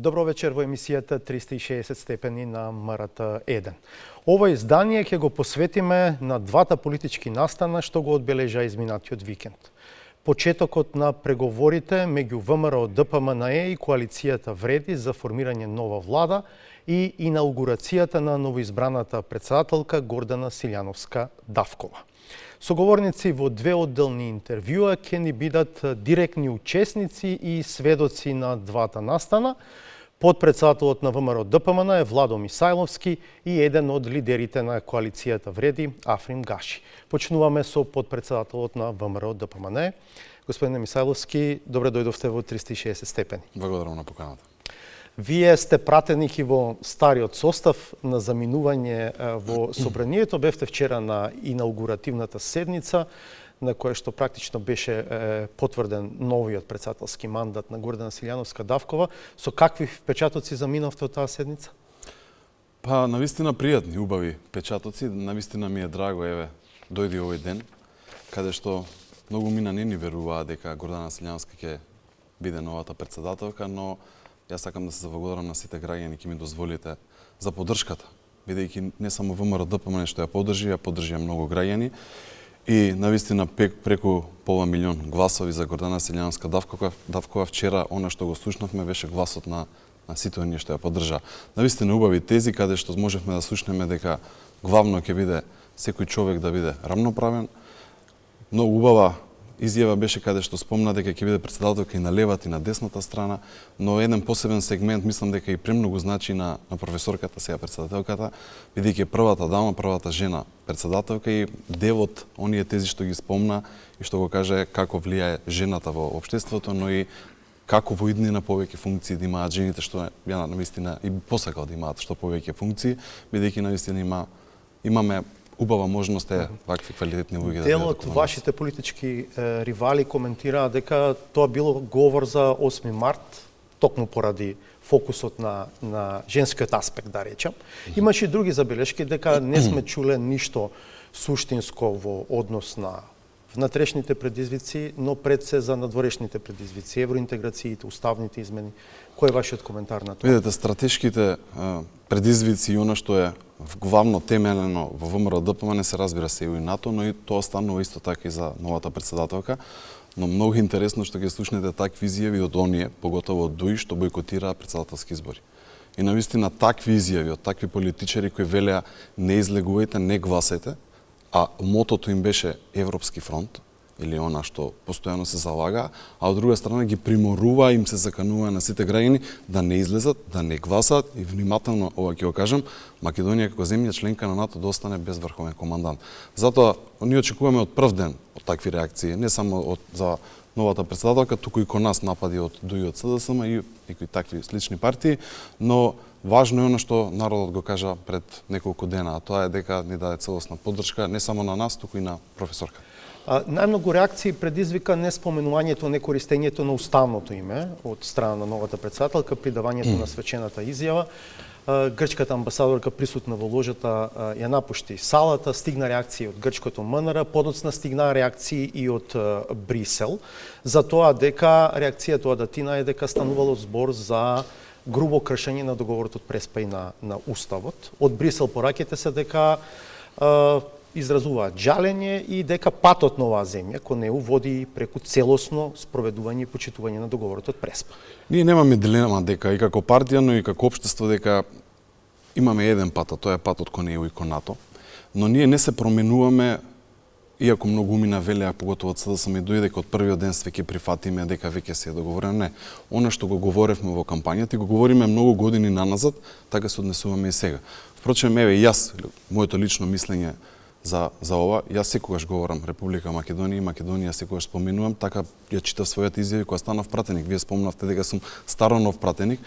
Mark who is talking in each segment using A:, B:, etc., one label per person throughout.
A: Добро вечер во емисијата 360 степени на МРТ1. Ова издание ќе го посветиме на двата политички настана што го одбележа изминатиот викенд. Почетокот на преговорите меѓу ВМРО ДПМНЕ и коалицијата Вреди за формирање нова влада и инаугурацијата на новоизбраната председателка Гордана Силјановска-Давкова. Соговорници во две одделни интервјуа ќе ни бидат директни учесници и сведоци на двата настана. Подпредседателот на ВМРО ДПМН е Владо Мисајловски и еден од лидерите на коалицијата Вреди, Африм Гаши. Почнуваме со подпредседателот на ВМРО ДПМН. Господине Мисајловски, добре дојдовте во 360 степени.
B: Благодарам на поканата.
A: Вие сте пратеник и во стариот состав на заминување во собранието. Бевте вчера на инаугуративната седница, на која што практично беше потврден новиот председателски мандат на Гордана Силјановска-Давкова. Со какви впечатоци заминавте од таа седница?
B: Па, навистина пријатни, убави впечатоци. Навистина ми е драго, дојди овој ден, каде што многу мина не ни веруваа дека Гордана Силјановска ќе биде новата председателка, но јас сакам да се заблагодарам на сите граѓани ќе ми дозволите за поддршката, бидејќи не само ВМРО ДПМН што ја поддржија многу граѓани и навистина преку пола милион гласови за Гордана Силјановска-Давкова. Вчера она што го слушнавме беше гласот на сите оние што ја поддржаа. Навистина убави тези каде што можевме да слушнеме дека главно ќе биде секој човек да биде рамноправен. Многу убава изјава беше каде што спомна дека ќе биде председателка и на левата и на десната страна, но еден посебен сегмент мислам дека и премногу значи на професорката, сега председателката, бидејќи е првата дама, првата жена председателка и делот оние тези што ги спомна и што го каже како влијае жената во општеството, но и како во иднина повеќе функции да имаат жените, што ја навистина и посакал да имаат што повеќе функции, бидејќи навистина имаме убава можност вакви квалитетни луѓе да
A: дел од вашите политички ривали коментираа дека тоа било говор за 8 март, токму поради фокусот на женскиот аспект, да речем. Имаше и други забелешки дека не сме чуле ништо суштинско во однос на внатрешните предизвици, но пред се за надворешните предизвици, евроинтеграциите, уставните измени. Кој е вашиот коментар на тоа?
B: Видете, стратешките предизвици и она што е главно темелено во ВМРО ДПМН се разбира се и НАТО, но и тоа станува исто така и за новата председателка. Но многу интересно што ќе слушнете такви изјави од оние, поготово од ДУИ, што бойкотираа председателски избори. И навистина такви изјави од такви политичари кои велеа не излегувајте, не гласајте, а мотото им беше Европски фронт, или она што постојано се залага, а од друга страна ги приморува, им се заканува на сите граѓани да не излезат, да не гласат и внимателно, ова ќе го кажам, Македонија како земја членка на НАТО да остане без врховен командант. Затоа ние очекуваме од прв ден од такви реакции, не само за новата председателка, туку и кон нас напади од ДУИ од СДСМ и некои такви слични партии, но важно е оно што народот го кажа пред неколку дена, а тоа е дека ни даде целосна поддршка не само на нас, туку и на професорка.
A: Најмногу реакции предизвика не споменувањето, не користењето на уставното име од страна на новата председателка при давањето на свечената изјава. Грчката амбасадорка присутна во ложата ја напушти салата, стигна реакции од грчкото МНР, подоцна стигна реакции и од Брисел, за тоа дека реакцијата од Атина е дека станувало збор за грубо кршење на договорот од Преспа и на Уставот. Од Брисел пораќате се дека изразуваат жалење и дека патот на оваа земја кон неу води преку целосно спроведување и почитување на договорот од Преспа.
B: Ние немаме дилема дека и како партија, но и како општество дека имаме еден пат, а тоа е патот кон неу и кон НАТО, но ние не се променуваме, иако многу умина велеа, поготово од СДСМ и ДУИ, дека од првиот ден све ќе прифатиме, дека веќе се е договорено. Не. Она што го говоревме во кампањата и го говориме многу години наназад, така се однесуваме и сега. Впрочем, јас, моето лично мислење за ова, јас секогаш говорам Република Македонија и Македонија секогаш споменувам, така ја читав својата изјави кога станав пратеник. Вие спомнавте дека сум старо нов пратеник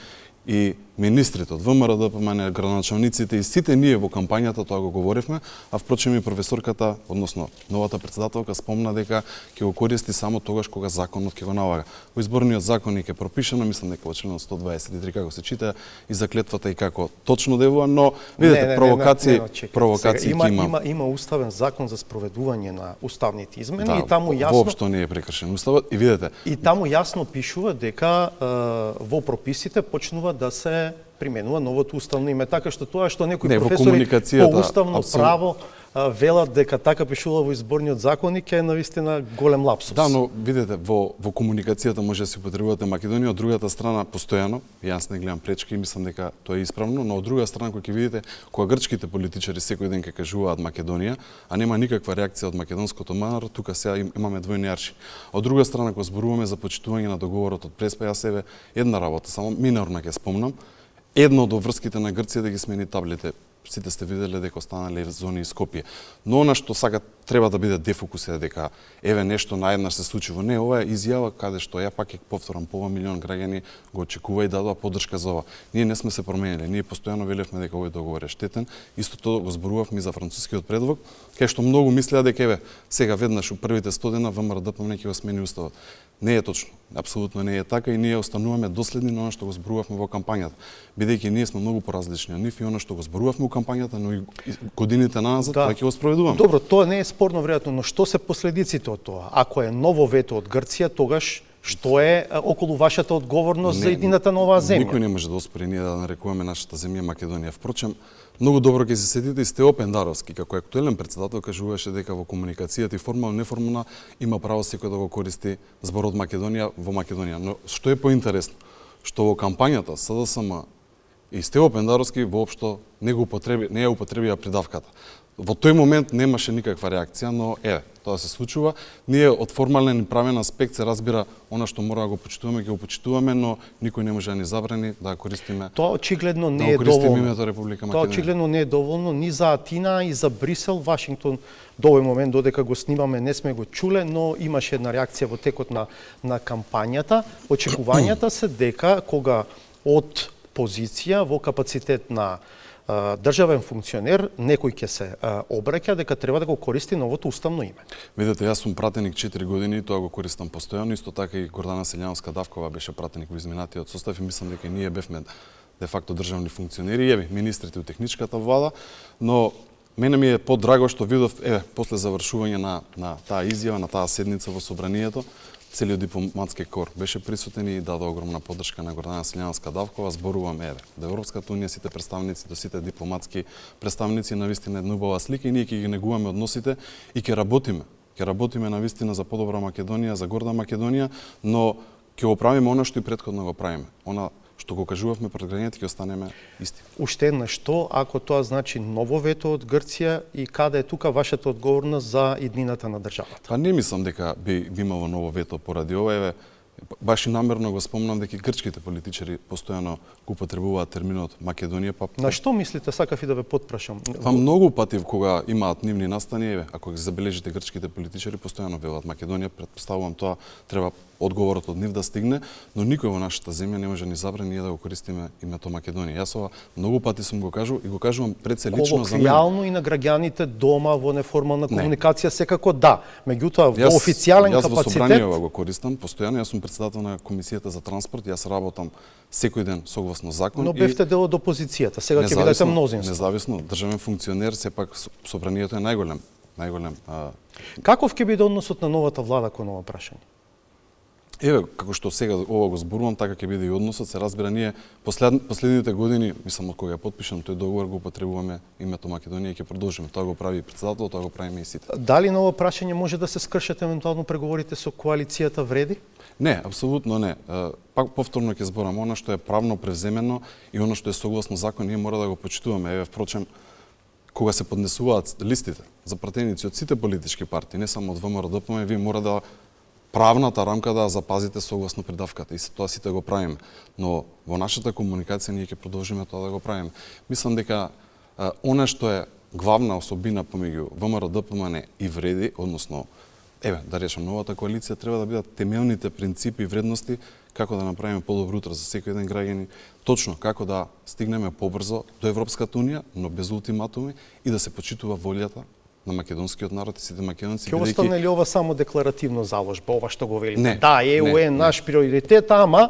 B: и министрите од ВМРО, ДПМН, градоначалниците и сите ние во кампањата тоа го говоривме, а впрочем и професорката, односно новата претседателка спомна дека ќе го користи само тогаш кога законот ќе го налага. Во изборниот законник е пропишано, мислам дека во членот 123 како се чита и заклетвата и како точно делува, но видите провокации
A: има уставен закон за спроведување на уставните измени
B: да,
A: и таму јасно
B: воопшто не е прекршен уставот и видите.
A: И таму јасно пишува дека во прописите почнува да се применува новото уставно име, така што тоа што некои професори по уставно право велат дека така пишува во изборниот законник е навистина голем лапсус.
B: Да, но видите, во комуникацијата може да се употребувате Македонија, од другата страна постојано, јас не гледам пречки и мислам дека тоа е исправно, но од друга страна кога ќе видите кога грчките политичари секој ден ќе кажуваат Македонија, а нема никаква реакција од македонското МНР, тука сега имаме двојни арши. Од друга страна кога зборуваме за почитување на договорот од Преспа, јас себе една работа, само минорна ќе спомнам, едно од врските на Грција да ги смени таблите. Сите сте виделе дека останале зони и Скопје. Но она што сака треба да биде дефокусија дека еве нешто наеднаш се случи во не, ова е изјава каде што ја пак ќе повторам, пола милион граѓани го очекува и дадоа поддршка за ова. Ние не сме се промениле, ние постојано велевме дека овој договор е штетен. Истото го зборувавме и за францускиот предлог, кај што многу мислеа дека еве сега веднаш у првите 100 дена ВМРО ДПМН ќе го смени уставот. Не е точно. Апсолутно не е така и ние остануваме доследни на она што го зборувавме во кампањата. Бидејќи ние сме многу поразлични од нив и она што го зборувавме во кампањата, но и годините наназад, тоа ќе го спроведуваме.
A: Добро, тоа не е спорно веројатно, но што се последиците од тоа? Ако е ново вето од Грција, тогаш што е околу вашата одговорност за иднината на оваа земја?
B: Никој не може да оспори ние да нарекуваме нашата земја Македонија. Впрочем, многу добро ќе се сетите и Стео Пендаровски, како актуелен претседател, кажуваше дека во комуникацијата и формално неформална има право секој да го користи зборот Македонија во Македонија. Но што е поинтересно, што во кампањата СДСМ и Стео Пендаровски воопшто не ја употребија придавката. Во тој момент немаше никаква реакција, но еве, тоа се случува. Ние од формален и правен аспект се разбира она што мора да го почитуваме, ќе го почитуваме, но никој не може да ни забрани да користиме.
A: Тоа очигледно не е доволно.
B: Името Република Македонија.
A: Тоа очигледно не е доволно ни за Атина и за Брисел, Вашингтон. До овој момент додека го снимаме не сме го чуле, но имаше една реакција во текот на кампањата. Очекувањата се дека кога од позиција во капацитет на државен функционер, некој ќе се обраќа дека треба да го користи новото уставно име.
B: Видете, јас сум пратеник 4 години и тоа го користам постојано, исто така и Гордана Селјанска-Давкова беше пратеник во изминатиот состав и мислам дека ние бевме де факто државни функционери, еве министрите у техничката влада, но мене ми е подраго што видов после завршување на таа изјава, на таа седница во собранието, целиот дипломатски кор беше присутен и даде огромна поддршка на Гордана Селјанска-Давкова. Зборуваме до Европската унија, сите представници, до сите дипломатски представници, навистина една убава слика и ние ќе ги негуваме односите и ќе работиме. Ќе работиме навистина за подобра Македонија, за горда Македонија, но ќе го правиме она што и претходно го правиме. Она што го кажувавме пред граѓаните, ќе останеме исти.
A: Уште една што, ако тоа значи ново вето од Грција и каде е тука вашата одговорност за иднината на државата?
B: Па не мислам дека би имало ново вето поради ова, еве баш и намерно го спомнам дека грчките политичари постојано го употребуваат терминот Македонија,
A: На што мислите, сакав и да ве потпрашам?
B: Па многу пати кога имаат нивни настани, еве, ако ги забележите грчките политичари постојано велат Македонија, претпоставувам тоа треба одговорот од нив да стигне, но никој во нашата земја не може ни забрани ние да го користиме името Македонија. Јас ова многу пати сум го кажувал и го кажувам пред се лично за мене.
A: Колоквијално и на граѓаните дома во неформална комуникација секако да. Меѓутоа во официјален капацитет.
B: Јас во собранието го користам постојано, јас сум претседател на комисијата за транспорт, јас работам секој ден согласно закон.
A: Но бевте дел од опозицијата, сега ќе бидете мнозинство.
B: Независно, државен функционер, сепак собранието е најголем.
A: Каков ќе биде односот на новата влада кон ова прашање?
B: Еве, како што сега ова го зборувам, така ќе биде и односот. Се разбира, ние последните години, мислам од кога е подпишан тој договор, го употребуваме името Македонија и ќе продолжиме. Тоа го прави претседател, тоа го правиме и сите.
A: Дали на ова прашање може да се скршат евентуално преговорите со коалицијата вреди?
B: Не, апсолутно не. Пак повторно ќе зборам, она што е правно превземено и она што е согласно закон, ние мора да го почитуваме. Еве, впрочем, кога се поднесуваат листите за пратеници од сите политички партии, не само од ВМРО ДПМН, вие мора да правната рамка да запазите согласно придавката и тоа сите го правиме. Но во нашата комуникација ние ќе продолжиме тоа да го правиме. Мислам дека она што е главна особина помеѓу ВМРО ДПМН и вреди, односно еве, да речем, новата коалиција треба да бидат темелните принципи и вредности како да направиме подобро утро за секој еден граѓанин, точно како да стигнеме побрзо до Европската унија, но без ултиматуми и да се почитува волјата на македонскиот народ и сите македонци.
A: Ќе остане ли ова само декларативно заложба, ова што го велите?
B: Не,
A: Да, ЕУ е наш приоритет, ама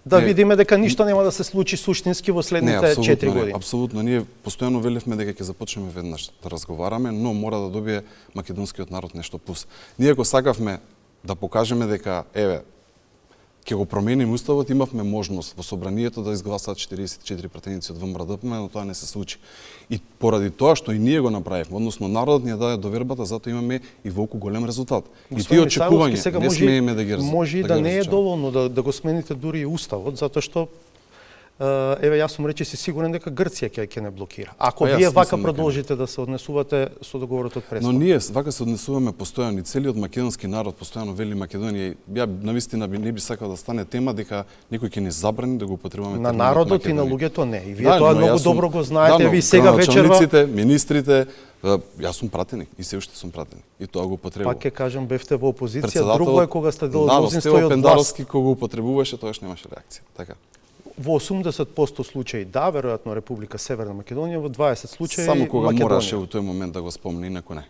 A: да видиме дека ништо нема да се случи суштински во следните 4 години.
B: Апсолутно, ние постојано велевме дека ќе започнеме веднаш да разговараме, но мора да добие македонскиот народ нешто пус. Ние ако сакавме да покажеме дека еве ќе го промениме уставот, имавме можност во собранието да изгласаат 44 пратеници од ВМРО-ДПМН, но тоа не се случи. И поради тоа што и ние го направивме, односно народот ни ја даде довербата, затоа имаме и волку голем резултат. И тие очекувања не смееме да ги разумеме.
A: Може и да не е доволно да го смените дури и уставот, затоа што еве јас сум речиси сигурен дека Грција ќе не блокира. Ако вие вака продолжите да се однесувате со договорот од Преспа.
B: Но ние вака се однесуваме постојано и целиот македонски народ постојано вели Македонија. Ја навистина не би сакал да стане тема дека некој ќе ни забрани да го употребуваме
A: на народот и на луѓето не. И вие тоа многу добро го знаете, ви сега вечерва.
B: Министрите, јас сум пратеник и се уште сум пратеник. И тоа го употребувам.
A: Пак ќе кажам, бевте во опозиција, друго е кога сте дел од мнозинство и од власт.
B: Пендаровски кога го употребуваше, тоаш немаше реакција. Така.
A: Во 80% случаи да, веројатно Република Северна Македонија, во 20 случаи
B: само кога
A: Македонија.
B: Мораше во тој момент да го спомне, инаку не.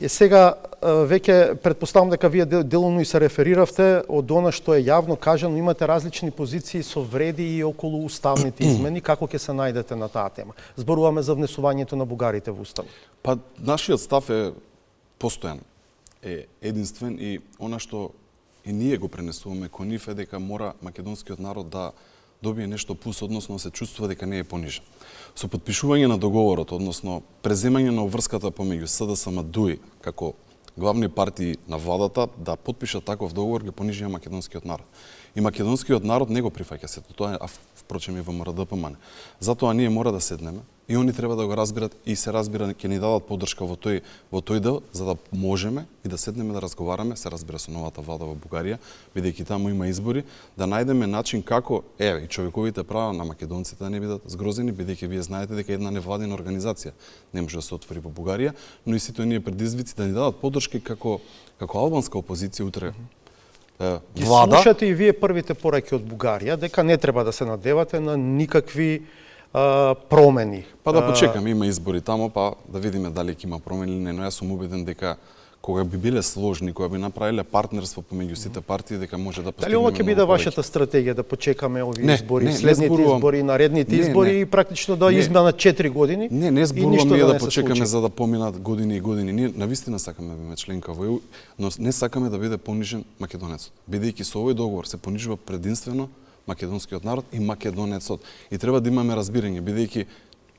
A: Сега веќе претпоставам дека вие делумно и се рефериравте од она што е јавно кажано, имате различни позиции со вреди и околу уставните измени, како ќе се најдете на таа тема. Зборуваме за внесувањето на бугарите во уставот.
B: Па нашиот став е постојан, е единствен и она што и ние го пренесуваме кон нив е дека мора македонскиот народ да добие нешто пус, односно се чувствува дека не е понижен. Со подпишување на договорот, односно преземање на обврската помеѓу СДСМ ДУИ како главни партии на владата да подпишат таков договор, ги понижија македонскиот народ. И македонскиот народ не го прифаќа сето тоа, впрочем и ВМРО-ДПМН. Затоа ние мора да седнеме и они треба да го разберат и се разбира ќе ни дадат поддршка во тој дел за да можеме и да седнеме да разговараме, се разбира со новата влада во Бугарија, бидејќи таму има избори, да најдеме начин како и човековите права на македонците да не бидат згрозени, бидејќи вие знаете дека една невладина организација не може да се отвори во Бугарија, но и сите оние предизвици да ни дадат поддршка како албанска опозиција утре.
A: Ги слушате и вие првите пораки од Бугарија дека не треба да се надевате на никакви промени.
B: Па да почекаме, има избори таму, па да видиме дали ќе има промени или не, но јас сум убеден дека кога би биле сложни, кога би направиле партнерство помеѓу сите партии, дека може да постигнеме.
A: Дали ова ќе биде вашата стратегија да почекаме овие избори, следните избори, наредните избори и практично да изминат 4 години?
B: Не зборувам ние да почекаме за да поминат години и години. Ние навистина сакаме да биме членка во ЕУ, но не сакаме да биде понижен македонецот. Бидејќи со овој договор се понижува прединствено македонскиот народ и македонецот. И треба да имаме разбирање, бидејќи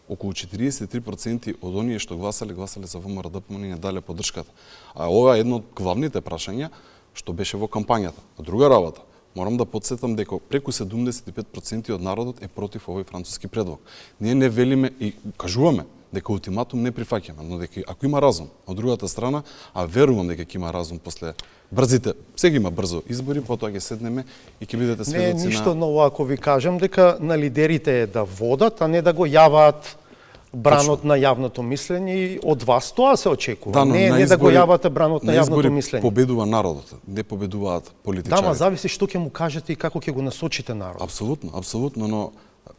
B: околу 43% од оние што гласале за ВМРО-ДПМН не дале поддршката. А ова е едно од главните прашања што беше во кампањата. А друга работа, морам да потсетам дека преку 75% од народот е против овој француски предлог. Ние не велиме и кажуваме дека ултиматум не прифаќаме, но дека ако има разум од другата страна, а верувам дека ќе има разум после брзите, сега има брзо избори, потоа ќе седнеме и ќе бидете сведоци на...
A: Не е ништо ново ако ви кажам дека на лидерите е да водат, а не да го јаваат бранот на јавното мислење и од вас тоа се очекува.
B: Да,
A: не да го јавате бранот на јавното мислење.
B: Победува народот, не победуваат политичарите.
A: Да, ма зависи што ќе му кажете и како ќе го насочите народот.
B: Апсолутно, но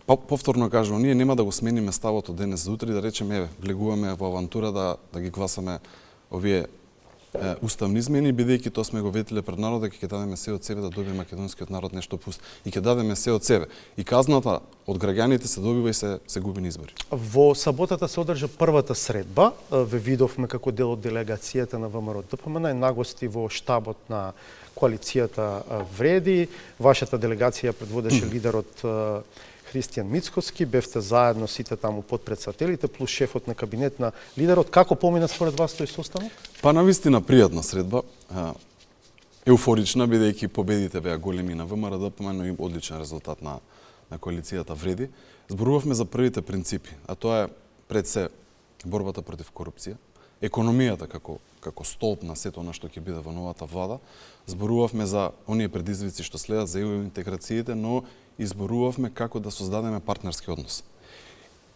B: повторно кажувам, ние нема да го смениме ставот од денес за утре да речеме влегуваме во авантура да ги гласаме овие уставни измени, бидејќи тоа сме го ветиле пред народот дека ќе дадеме се од себе да добие македонскиот народ нешто пуст и ќе дадеме се од себе. И казната од граѓаните се добива и се губи на избори.
A: Во саботата се одржа првата средба, ве видовме како дел од делегацијата на ВМРО-ДПМН, нагости во штабот на коалицијата Вреди, вашата делегација предводеше лидерот Христијан Мицкоски, бевте заедно сите таму подпредседателите плюс шефот на кабинет на лидерот. Како помина според вас тој состанок?
B: Па навистина пријатна средба, еуфорична бидејќи победите беа големи на ВМРО-ДПМН, но и одличен резултат на коалицијата Вреди. Зборувавме за првите принципи, а тоа е пред се борбата против корупција, економијата како столб на сето она што ќе биде во новата влада. Зборувавме за оние предизвици што следат за ЕУ интеграциите, но изборувавме како да создадеме партнерски однос.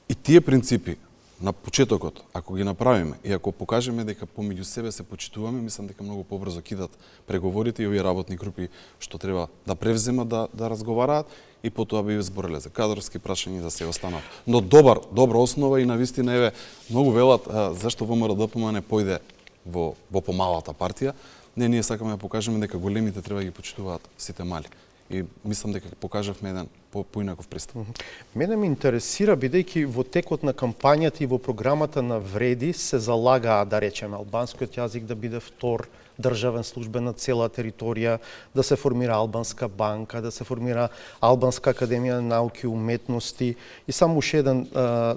B: И тие принципи на почетокот, ако ги направиме и ако покажеме дека помеѓу себе се почитуваме, мислам дека многу побрзо кидат преговорите и овие работни групи што треба да превземат да разговараат и потоа би избореле за кадровски прашања да се останат. Но добра основа и навистина еве многу велат зашто ВМРО-ДПМН не појде во помалата партија. Не, ние сакаме да покажеме дека големите треба да ги почитуваат сите мали. И мислам дека покажавме еден поинаков пристап.
A: Мене ме интересира, бидејќи во текот на кампањата и во програмата на Вреди се залагаа, да речеме, албанскиот јазик да биде втор државен службен на цела територија, да се формира албанска банка, да се формира албанска академија на науки и уметности. И само уште еден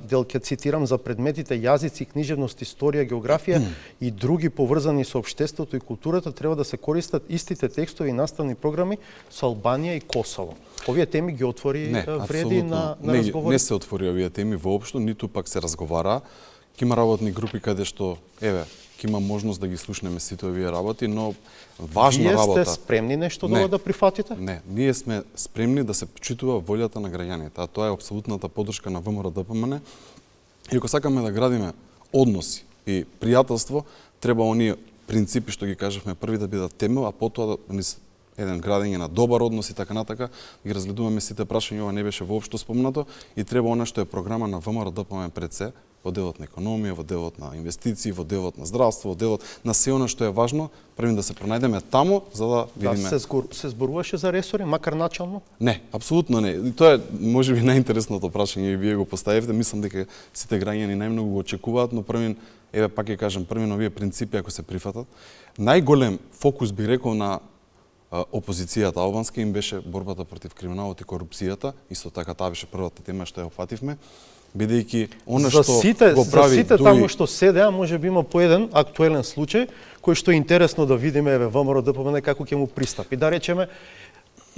A: дел ќе цитирам за предметите јазици, книжевност, историја, географија и други поврзани со општеството и културата треба да се користат истите текстови и наставни програми со Албанија и Косово. Овие теми ги отвори Вреди на разговори?
B: Не се отвори овие теми воопшто, ниту пак се разговара. Ќе има работни групи каде што, ќе има можност да ги слушнеме сите овие работи, но важна работа...
A: Вие сте спремни нешто да прифатите?
B: Не, ние сме спремни да се почитува волјата на граѓаните, а тоа е апсолутната поддршка на ВМРО-ДПМН. И ако сакаме да градиме односи и пријателство, треба оние принципи што ги кажавме први да бидат темел, а потоа еден градење на добар однос и така натака, ги разгледуваме сите прашања, ова не беше воопшто спомнато и треба она што е програма на ВМРО-ДПМН пред се, во делот на економија, во делот на инвестиции, во делот на здравство, во делот на се она што е важно, првим да се пронајдеме таму за да видиме.
A: Се зборуваше за ресори, макар начално?
B: Не, апсолутно не. И тоа е можеби најинтересното прашање и вие го поставивте. Мислам дека сите граѓани најмногу го очекуваат, но првин, еве пак ќе кажам, првин овие принципи ако се прифатат, најголем фокус би рекол на опозицијата албанска им беше борбата против криминалот и корупцијата, исто така таа беше првата тема што ја опфативме, бидејќи она што го прави
A: за сите таму што седеа, можеби има по еден актуелен случај кој што е интересно да видиме еве ВМРО-ДПМН како ќе му пристапи. Да речеме,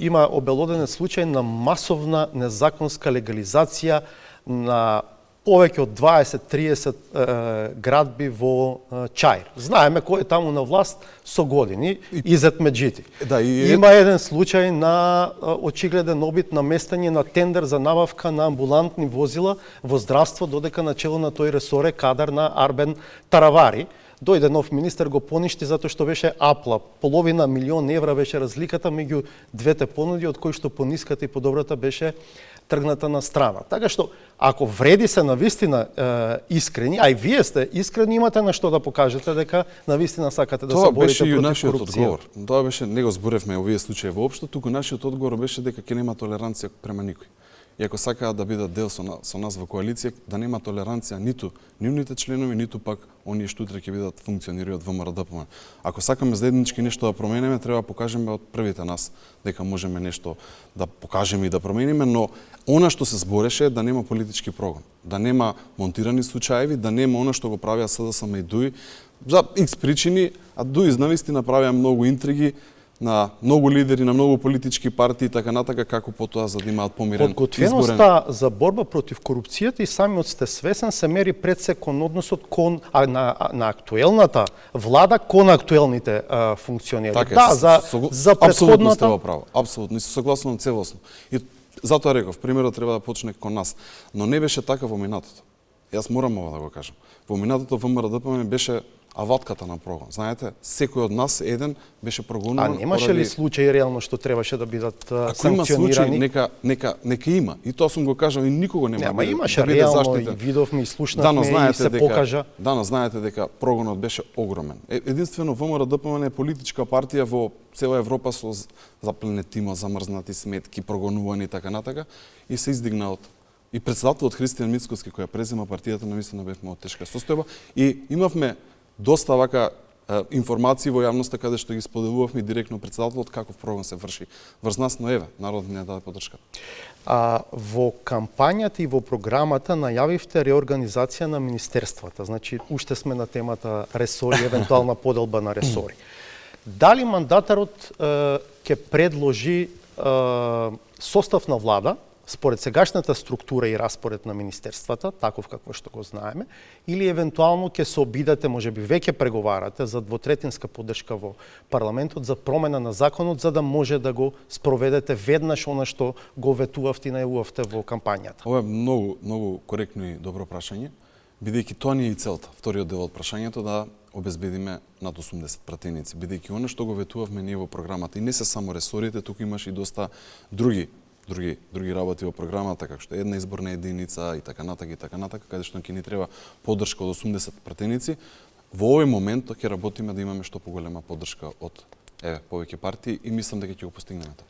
A: има обелоден случај на масовна незаконска легализација на повеќе од 20-30 градби во Чаир. Знаеме кој е таму на власт со години, Изет Меджити. Има еден случај на очигледен обид на местење на тендер за набавка на амбулантни возила во здравство, додека на чело на тој ресор е кадар на Арбен Таравари. Дојде нов министер, го поништи затоа што беше апла. Половина милион евра беше разликата меѓу двете понуди, од кои што пониската и подобрата беше тргната на страна. Така што, ако Вреди се навистина искрени, а и вие сте искрени, имате на што да покажете дека навистина сакате да се борите против корупција.
B: Тоа беше, не го зборевме овие случаи воопшто, туку нашиот одговор беше дека ќе нема толеранција према никој. И ако сакаат да бидат дел со нас во коалиција, да нема толеранција ниту нивните членови, ниту пак оние што утре ќе бидат функционери од ВМРО-ДПМН. Ако сакаме заеднички нешто да промениме, треба да покажеме од првите нас дека можеме нешто да покажеме и да промениме, но она што се збореше да нема политички прогон, да нема монтирани случаеви, да нема она што го правеа СДСМ и ДУИ за X причини, а ДУИ навистина правеа многу интриги на многу лидери, на многу политички партии и така натака, како потоа за да имаат помирен изборен.
A: Подготвеноста за борба против корупцијата и самиот сте свесен се мери пред се кон односот на актуелната влада кон актуелните функционери.
B: Така,
A: за претходната
B: апсолутно право. Апсолутно, се согласувам целосно. И затоа реков, примерот треба да почне кон нас, но не беше така во минатото. Јас морам ова да го кажам. Во минатото ВМРО-ДПМН беше аватката на прогон. Знаете, секој од нас еден беше прогонуван.
A: А немаше ли случаи реално што требаше да бидат санкционирани?
B: Ако има случаи, нека има. И тоа сум го кажал и никого нема
A: да имаше да реално заштитен. И видовме и слушнавме и се покажа.
B: Дано знаете дека прогонот беше огромен. Единствено ВМРО-ДПМН е политичка партија во цела Европа со запленетимо, замрзнати сметки, прогонувани и така натака и се издигна од и председателот Христијан Мицкоски која презема партијата навистина бевме од тешка состојба и имавме доста вака информации во јавноста каде што ги споделувавме директно председателот каков прогон се врши врз нас, но еве, народот не даде поддршка.
A: Во кампањата и во програмата најавивте реорганизација на министерствата. Значи, уште сме на темата ресори, евентуална поделба на ресори. Дали мандатарот ќе предложи состав на влада според сегашната структура и распоред на министерствата, таков какво што го знаеме, или евентуално ќе се обидете, можеби веќе преговарате за двотретинска поддршка во парламентот за промена на законот за да може да го спроведете веднаш она што го ветувавте и најавувавте во кампањата?
B: Ова е многу коректно и добро прашање. бидејќи тоа не е и целта. Вториот дел од прашањето да обезбедиме над 80 пратеници, бидејќи она што го ветувавме ние во програмата и не се само ресорите, туку имаше и доста други работи во програмата, како што е една изборна единица и така натака, каде што ќе ни треба поддршка од 80 пратеници. Во овој момент ќе работиме да имаме што поголема поддршка од повеќе партии и мислам дека ќе го постигнеме тоа.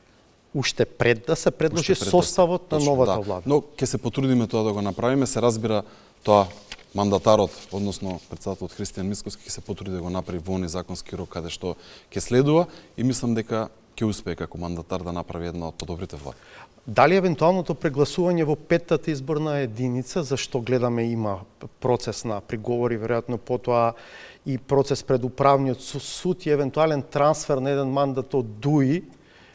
A: Уште пред да се предложи составот на новата влада.
B: Но ќе се потрудиме тоа да го направиме, се разбира тоа мандатарот, односно претседателот Христијан Мицкоски ќе се потруди да го направи во оној законски рок каде што ќе следува и мислам дека ќе успее како мандатар да направи една од подобрите влади.
A: Дали евентуалното прегласување во петтата изборна единица, зашто гледаме има процес на приговори, веројатно потоа и процес пред управниот суд и евентуален трансфер на еден мандат од ДУИ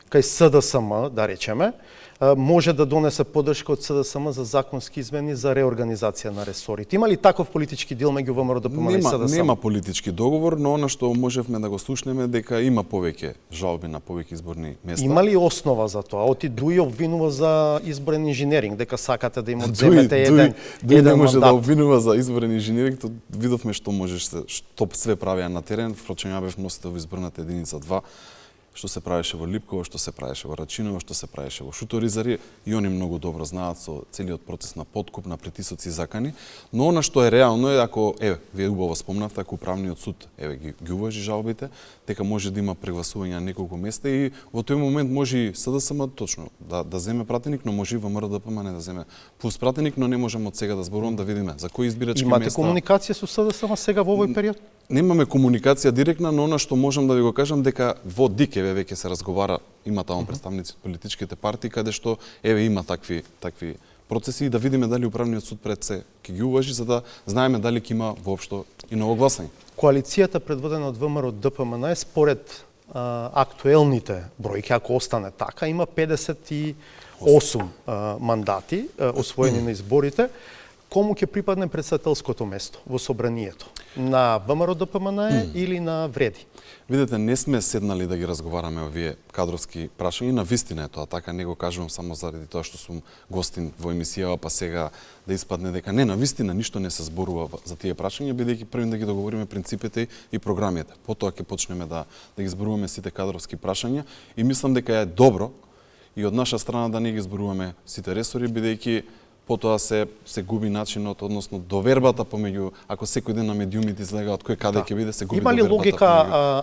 A: кај СДСМ, да речеме, може да донесе поддршка од СДСМ за законски измени за реорганизација на ресорите. Има ли таков политички дел меѓу ВМРО-ДПМН и СДСМ?
B: Нема политички договор, но она што можевме да го слушнеме дека има повеќе жалби на повеќе изборни места.
A: Има ли основа за тоа? Оти ДУИ обвинува за изборен инженеринг, дека сакате да им одземете еден
B: мандат. Не може да
A: мандат.
B: обвинува за изборен инженеринг, то видовме што што све правеа на терен, впрочем ја бев носител во изборната единица 2. Што се правеше во Липково, што се правеше во Рачиново, што се правеше во Шуторизари, и они многу добро знаат со целиот процес на подкуп, на притисоци и закани, но она што е реално е ако вие убаво спомнавте, ако управниот суд ги уважи жалбите, дека може да има прегласување на неколку места и во тој момент може и СДСМ точно да земе пратеник, но може и ВМРО-ДПМН да земе плюс пратеник, но не можеме од сега да зборувам да видиме за кои избирачки
A: Имате
B: места.
A: Имате комуникација со СДСМ сега во овој период?
B: Немаме комуникација директна, но она што можам да ви го кажам дека во ДИК веќе се разговара, има таму представници од политичките партии каде што има такви процеси и да видиме дали управниот суд пред се ќе ги уважи за да знаеме дали ќе има воопшто и ново гласање.
A: Коалицијата предводена од ВМРО-ДПМН според актуелните бројки, ако остане така, има 58 мандати освоени на изборите. Кому ќе припадне претседателското место во собранието? На ВМРО-ДПМН или на Вреди?
B: Видете, не сме седнали да ги разговараме овие кадровски прашања, на вистина е тоа така, не го кажувам само заради тоа што сум гостин во емисијава, па сега да испадне дека не, на вистина ништо не се зборува за тие прашања, бидејќи првим да ги договориме принципите и програмите. Потоа ќе почнеме да ги зборуваме сите кадровски прашања и мислам дека е добро и од наша страна да не ги зборуваме сите ресори, бидејќи потоа се губи начинот, односно довербата помеѓу, ако секој ден на медиумите излегаат кој каде ќе биде, се губи
A: довербата. Има ли логика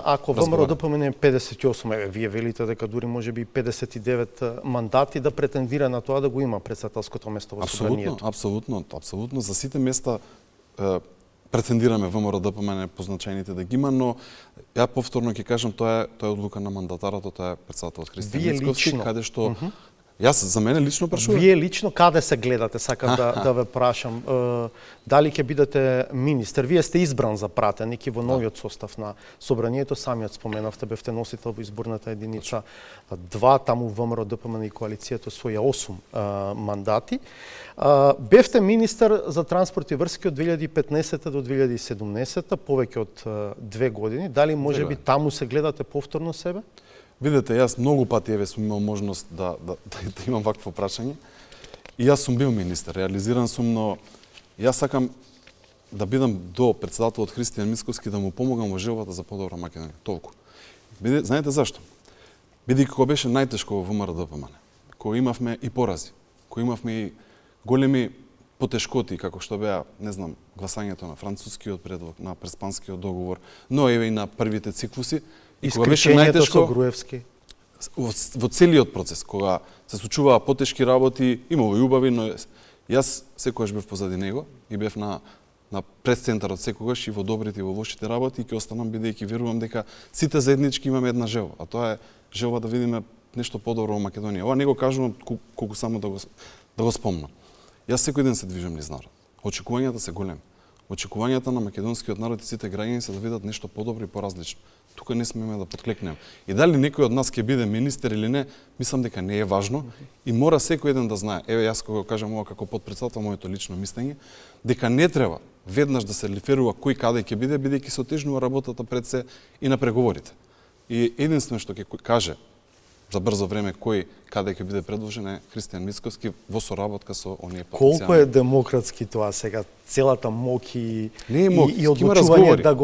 A: ако ВМРО-ДПМН 58, вие велите дека дури можеби 59 мандати да претендира на тоа да го има претседателското место во собранието?
B: Апсолутно. За сите места претендираме ВМРО-ДПМН позначајните да ги има, но ја повторно ќе кажам тоа е одлука на мандатарот, тоа е претседателот Христијан Мицкоски, каде што Јас за мене лично прашувам.
A: Вие лично каде се гледате, сакам да ве прашам. Дали ќе бидете министер? Вие сте избран за пратеник и во новиот состав на собранието, самиот споменавте, бевте носител во изборната единица 2, таму ВМРО-ДПМН и коалицијата своја 8 мандати. Бевте министер за транспорт и врски од 2015 до 2017, повеќе од 2 години. Дали можеби таму се гледате повторно себе?
B: Видете, јас многу пати сум имал можност да имам вакво прашање. И јас сум бил министер, реализиран сум, но јас сакам да бидам до претседателот Христијан Мицкоски да му помогам во желбата за подобра Македонија. Толку. Знаете зашто? Бидејќи кога беше најтешко во ВМРО-ДПМН, кога имавме и порази, кога имавме и големи потешкоти, како што беа, не знам, гласањето на францускиот предлог, на преспанскиот договор, но и на првите циклуси, и кога беше најтешко
A: со Груевски.
B: Во целиот процес, кога се случуваа потешки работи, имало и убави, но јас секогаш бев позади него и бев на пресцентарот секогаш и во добрите и во лошите работи и ќе останам бидејќи верувам дека сите заеднички имаме една желба, а тоа е желба да видиме нешто подобро во Македонија. Ова не го кажувам колку само да го спомнам. Јас секој ден се движам низ народ. Очекувањата се големи. Очекувањата на македонскиот народ и сите граѓани се да видат нешто подобро и поразлично. Тука не смееме да подклекнеме. И дали некој од нас ќе биде министер или не, мислам дека не е важно и мора секој еден да знае. Еве јас кога кажам ова како потпредседател, моето лично мислење, дека не треба веднаш да се лиферува кој каде ќе биде, бидејќи се отежнува работата пред се и на преговорите. И единствено што ќе каже за брзо време кој каде ќе биде предложен е Христијан Мицковски во соработка со оние
A: Колку
B: потенцијални.
A: е демократски тоа сега, целата моќ и,
B: Не е моќ,
A: и
B: ќе има
A: одлучување
B: разговори.
A: да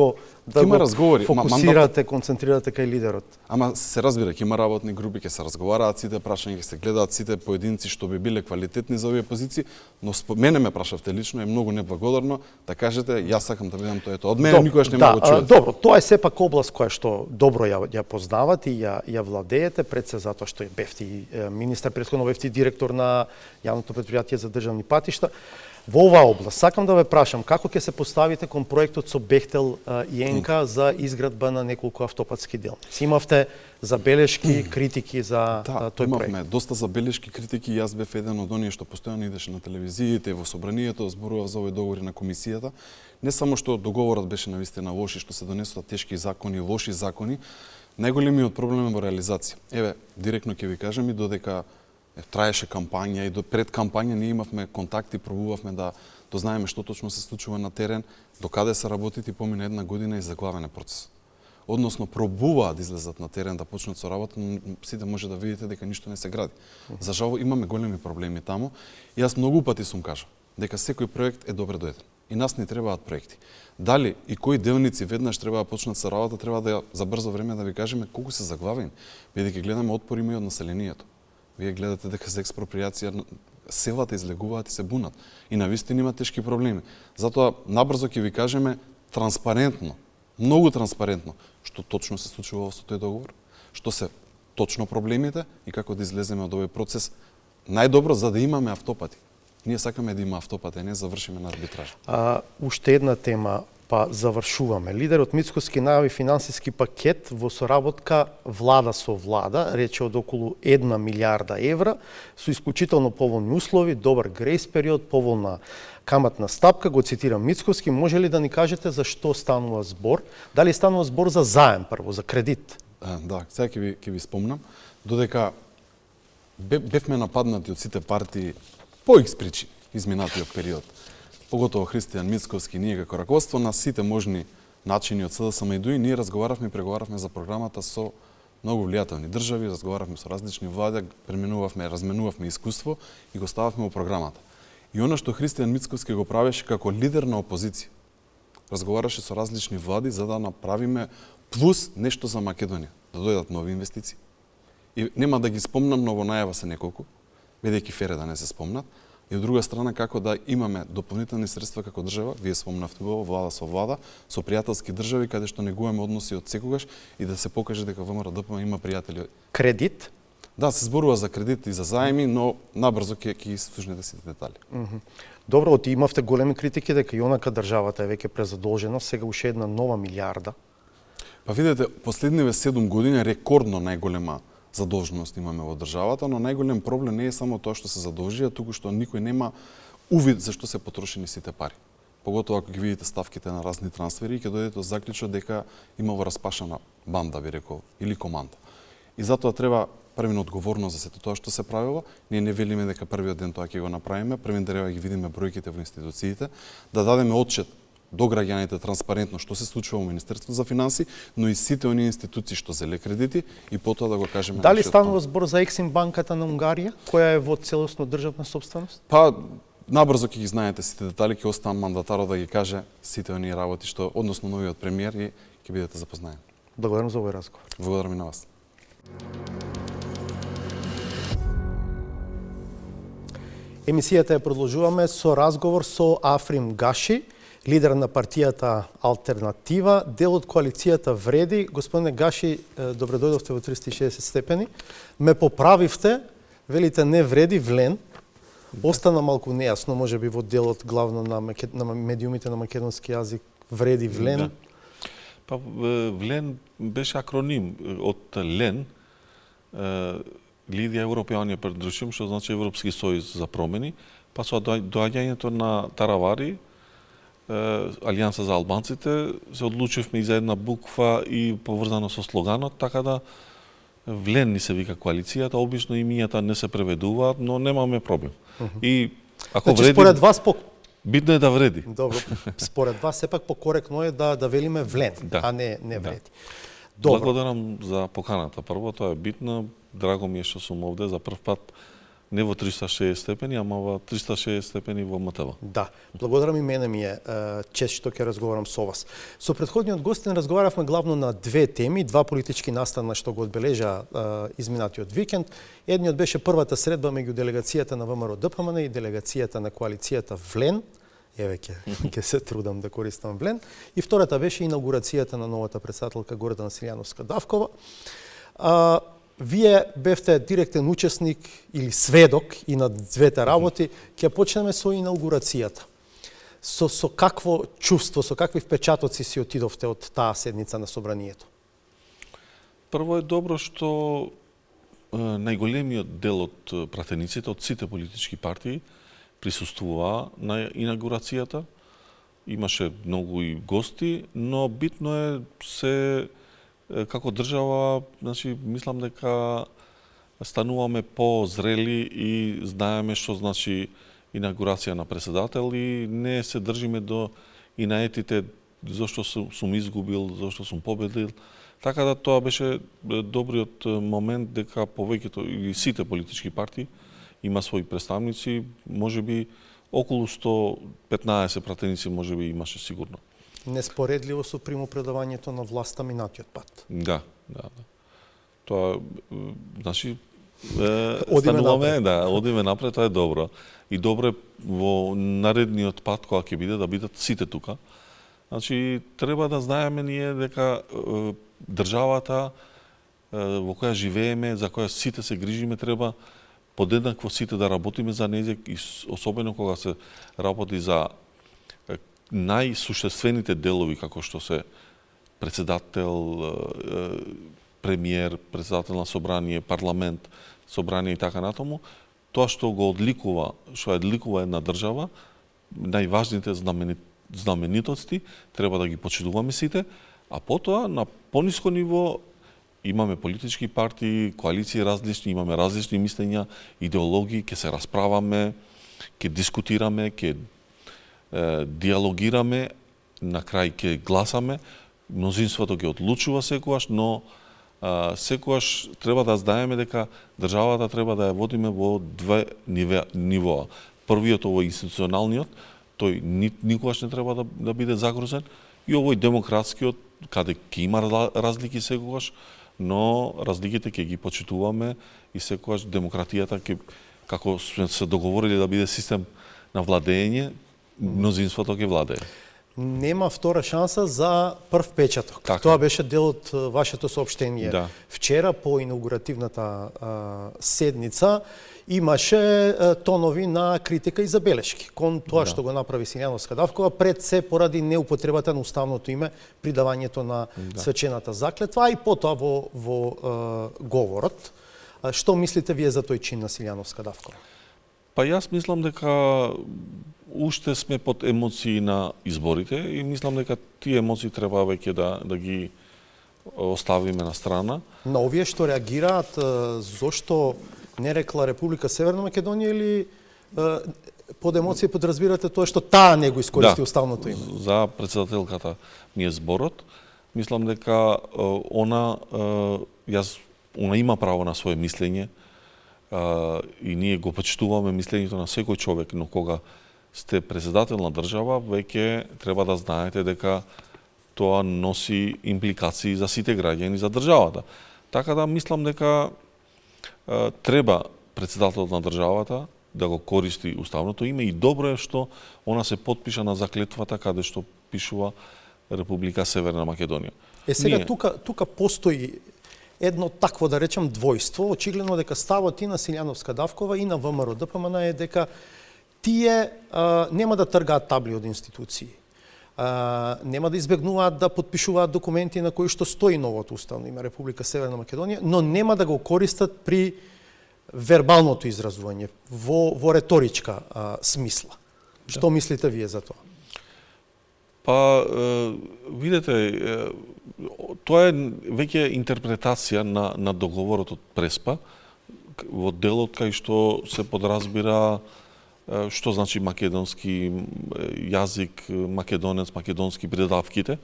B: Ќе има
A: го
B: разговори.
A: фокусирате, концентрирате кај лидерот.
B: Ама се разбира, ќе има работни групи, ќе се разговараат сите прашања, ќе се гледаат сите поединци што би биле квалитетни за овие позиции, но мене ме прашавте лично, е многу неблагодарно да кажете јас сакам да бидам тоа. Од мене никогаш нема го чуете.
A: Добро, тоа е сепак област која што добро ја познавате и ја владеете, пред се затоа што бевте и министар, претходно бевте директор на јавното претпријатие за државни патишта. Во оваа област сакам да ве прашам како ќе се поставите кон проектот со Бехтел и Енка за изградба на неколку автопатски делници. Имавте забелешки, критики за тој проект.
B: Имавме доста забелешки, критики, јас бев еден од оние што постојано идеше на телевизиите, во собранието, зборував за овој договор на комисијата. Не само што договорот беше навистина лош и што се донесоа тешки закони, лоши закони, најголемиот проблем е во реализација. Еве, директно ќе ви кажам и додека траеше кампања и пред кампања ние имавме контакти, пробувавме да дознаеме што точно се случува на терен, докаде се работи и помина една година и заглавен е процесот. Односно пробуваат да излезат на терен да почнат со работа, но сите може да видите дека ништо не се гради. За жал имаме големи проблеми таму и јас многу пати сум кажал дека секој проект е добре доеден. И нас не требаат проекти. Дали и кои делници веднаш треба да почнат со работа, треба да за брзо време да ви кажеме колку се заглавени, бидејќи гледаме отпор има и од населението. Вие гледате дека за експроприација селата излегуваат и се бунат. И навистина има тешки проблеми. Затоа набрзо ќе ви кажеме транспарентно, многу транспарентно, што точно се случува со тој договор, што се точно проблемите и како да излеземе од овој процес најдобро за да имаме автопати. Ние сакаме да има автопати, а не завршиме на арбитража.
A: Уште една тема, па завршуваме. Лидерот Мицковски најави финансиски пакет во соработка влада со влада, рече од околу 1 милиарда евра, со исклучително поволни услови, добар грейс период, поволна каматна стапка, го цитирам Мицковски. Може ли да ни кажете за што станува збор? Дали станува збор за заем прво, за кредит?
B: Да, сега ќе ви спомнам, додека бевме нападнати од сите партии по X причини изминатиот период. Поготово Христијан Мицковски, ние како раководство на сите можни начини од СДСМ и ДУИ, ние разговаравме и преговаравме за програмата со многу влијателни држави, разговаравме со различни влади, разменувавме искуство и го стававме во програмата. И она што Христијан Мицковски го правеше како лидер на опозиција, разговараше со различни влади за да направиме плюс нешто за Македонија, да дојдат нови инвестиции. И нема да ги спомнам, но во најава се неколку, бидејќи фере да не се спомнат. И од друга страна како да имаме дополнителни средства како држава, вие спомнавте го, влада, со пријателски држави каде што негуваме односи од секогаш и да се покаже дека ВМРО-ДПМ има пријатели.
A: Кредит?
B: Да, се зборува за кредит и за заеми, но набрзо ќе ги слушнете сите детали.
A: Добро, имавте големи критики дека и онака државата е веќе презадолжена, сега уште една нова милиарда.
B: Па видете, последниве 7 години рекордно најголема задолженост имаме во државата, но најголем проблем не е само тоа што се задолжија, туку што никој нема увид за што се потрошени сите пари. Поготово ако ги видите ставките на разни трансфери, ќе дојдете до заклучок дека имало распашана банда, би рекол, или команда. И затоа треба првен одговорно за сето тоа што се правило. Ние не велиме дека првиот ден тоа ќе го направиме, првен треба ги видиме бројките во институциите, да дадеме отчет до граѓаните транспарентно што се случува во Министерството за финанси, но и сите оние институции што зеле кредити и потоа да го кажеме.
A: Дали станува збор за Ексим банката на Унгарија, која е во целосно државна собственост?
B: Па набрзо ќе ги знаете сите детали, ќе оставам мандатарот да ги каже сите оние работи што односно новиот премиер и ќе бидете запознаени.
A: Благодарам за овој разговор.
B: Благодарам и на вас.
A: Емисијата ја продолжуваме со разговор со Африм Гаши, лидер на партијата Алтернатива, дел од коалицијата Вреди. Господине Гаши, добре дојдовте во 360 степени. Ме поправивте, велите не Вреди, Влен. Остана малку нејасно, можеби во делот главно на медиумите на македонски јазик, Вреди, Влен.
C: Да. Па Влен беше акроним од Лен, Лидија Европејанија придржим, што значи Европски сојуз за промени, па со доаѓањето на Таравари, Алијанса за албанците, се одлучивме и за една буква и поврзано со слоганот, така да Влен ни се вика коалицијата, обично имињата не се преведуваат, но немаме проблем. И ако
A: значи,
C: вреди,
A: според вас
C: битно е да вреди.
A: Добро, според вас сепак покоректно е да велиме Влен,
C: да,
A: а не Вреди.
C: Добро. Благодарам за поканата. Прво, тоа е битно. драго ми е што сум овде за прв пат не во 360 степени, ама во 360 степени во МТВ.
A: Да, благодарам и мене ми е чест што ќе разговарам со вас. Со претходниот гостин разговаравме главно на две теми, два политички настана што го одбележа изминатиот викенд. Едниот беше првата средба меѓу делегацијата на ВМРО ДПМН и делегацијата на коалицијата ВЛЕН. Еве ќе се трудам да користам ВЛЕН. И втората беше инаугурацијата на новата претседателка Гордана Силјановска-Давкова. Вие бевте директен учесник или сведок и на двете работи. Ќе почнеме со инаугурацијата. Со какво чувство, со какви впечатоци си отидовте од таа седница на собранието?
C: Прво е добро што најголемиот дел од пратениците од сите политички партии присуствуваа на инаугурацијата. Имаше многу и гости, но битно е се како држава, значи, мислам дека стануваме по-зрели и знаеме што значи инаугурација на председател и не се држиме до инаетите зошто сум изгубил, зошто сум победил. Така да тоа беше добриот момент дека повеќето или сите политички партии има своји представници, можеби околу 115 пратеници можеби имаше сигурно.
A: Неспоредливо со примопредавањето на власта минатиот пат.
C: Да. Тоа, значи, одиме напред, тоа е добро. И добро е во наредниот пат кога ќе биде да бидат сите тука. Значи, треба да знаеме ние дека државата во која живееме, за која сите се грижиме, треба подеднакво сите да работиме за нејзе, и особено кога се работи за најсуштествените делови, како што се председател, премиер, председател на собрание, парламент, собрание и така натаму, тоа што го одликува, што одликува една држава, најважните знаменитости, треба да ги почитуваме сите, а потоа на пониско ниво имаме политички партии, коалиции различни, имаме различни мислења, идеологии, ќе се расправаме, ќе дискутираме, ќе диалогираме, на крај ќе гласаме, мнозинството ќе одлучува секогаш, но секогаш треба да знаеме дека државата треба да ја водиме во две нивоа. Првиот, овој институционалниот, тој никогаш не треба да биде загрозен, и овој демократскиот, каде ќе има разлики секогаш, но разликите ќе ги почитуваме и секогаш демократијата ќе, како сме се договорили да биде систем на владење, мнозинството ќе владее.
A: Нема втора шанса за прв печаток.
C: Така.
A: Тоа беше дел од вашето соопштение.
C: Да.
A: Вчера по инаугуративната седница имаше тонови на критика и забелешки кон тоа што го направи Силјановска-Давкова, пред се поради неупотребата на уставното име при давањето на свечената заклетва, а и потоа во говорот. Што мислите вие за тој чин на Силјановска-Давкова?
C: Па јас мислам дека уште сме под емоции на изборите и мислам дека тие емоции треба веќе да ги оставиме на страна.
A: На овие што реагираат, зошто не рекла Република Северна Македонија, или под емоција подразбирате тоа што таа не го искористи уставното име?
C: За председателката ми е зборот. Мислам дека она има право на свое мислење и ние го почитуваме мислењето на секој човек, но кога сте председател на држава, веќе треба да знаете дека тоа носи импликации за сите граѓани, за државата. Така да мислам дека треба председателот на државата да го користи уставното име и добро е што она се потпиша на заклетвата каде што пишува Република Северна Македонија.
A: Сега тука постои едно такво, да речем, двојство. Очигледно дека ставот и на Силјановска-Давкова и на ВМРО ДПМН е дека тие нема да тргаат табли од институции. Нема да избегнуваат да потпишуваат документи на кои што стои новото уставно име Република Северна Македонија, но нема да го користат при вербалното изразување, во реторичка смисла. Што мислите вие за тоа?
C: Па, видете, тоа е веќе интерпретација на договорот од Преспа, во делот кај што се подразбира што значи македонски јазик, македонец, македонски предавките.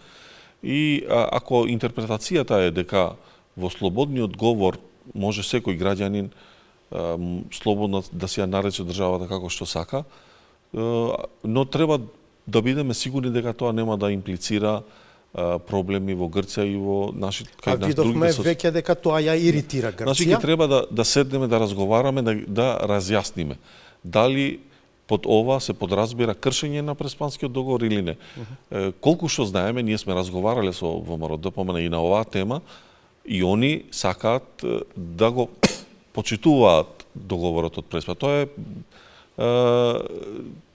C: И ако интерпретацијата е дека во слободниот говор може секој граѓанин слободно да си ја нарече државата како што сака, но треба да бидеме сигурни дека тоа нема да имплицира проблеми во Грција и во нашите
A: А видовме веќе дека тоа ја иритира Грција.
C: Значи ќе треба да седнеме, да разговараме, да разјасниме дали под ова се подразбира кршење на Преспанскиот договор или не. Колку што знаеме, ние сме разговарале со ВМРО-ДПМН и на оваа тема и они сакаат да го почитуваат договорот од Преспа. Тоа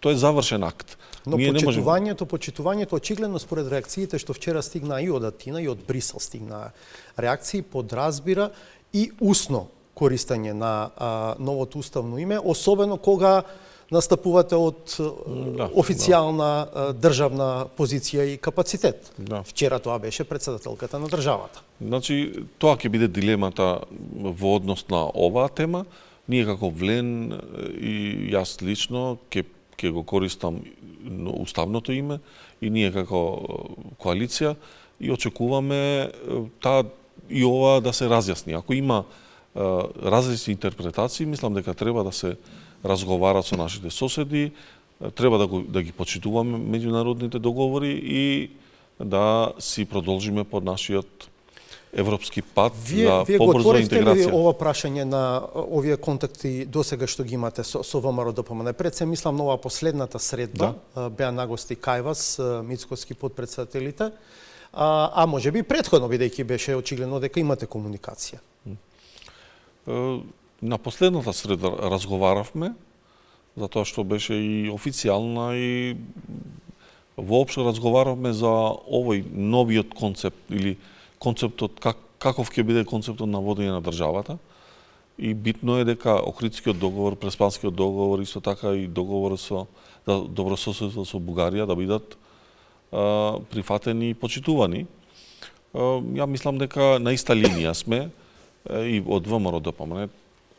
C: е завршен акт.
A: Но почитувањето очигледно според реакциите што вчера стигна и од Атина и од Брисел стигна реакции, подразбира и усно користење на новото уставно име, особено кога настапувате од официјална државна позиција и капацитет. Вчера тоа беше председателката на државата.
C: Значи, тоа ќе биде дилемата во однос на оваа тема. Ние како Влен и јас лично ќе го користам уставното име и ние како коалиција и очекуваме и ова да се разјасни. Ако има различни интерпретации, мислам дека треба да се разговара со нашите соседи, треба да ги почитуваме меѓународните договори и да си продолжиме по нашиот европски пат за побрза интеграција.
A: Вие ова прашање на овие контакти досега што ги имате со ВМРО-ДПМН? Пред се мислам на оваа последната средба, беа нагости кај вас, Мицкоски подпредседателите, а може би претходно, бидејќи беше очигледно дека имате комуникација.
C: На последната среда разговаравме, затоа што беше и официјална и воопшто разговаравме за овој новиот концепт или концептот каков ќе биде концептот на водење на државата. И битно е дека Охридскиот договор, Преспанскиот договор, исто така и договорот за добрососедство со Бугарија да бидат прифатени и почитувани. Ја мислам дека на иста линија сме и од ВМРО-ДПМН.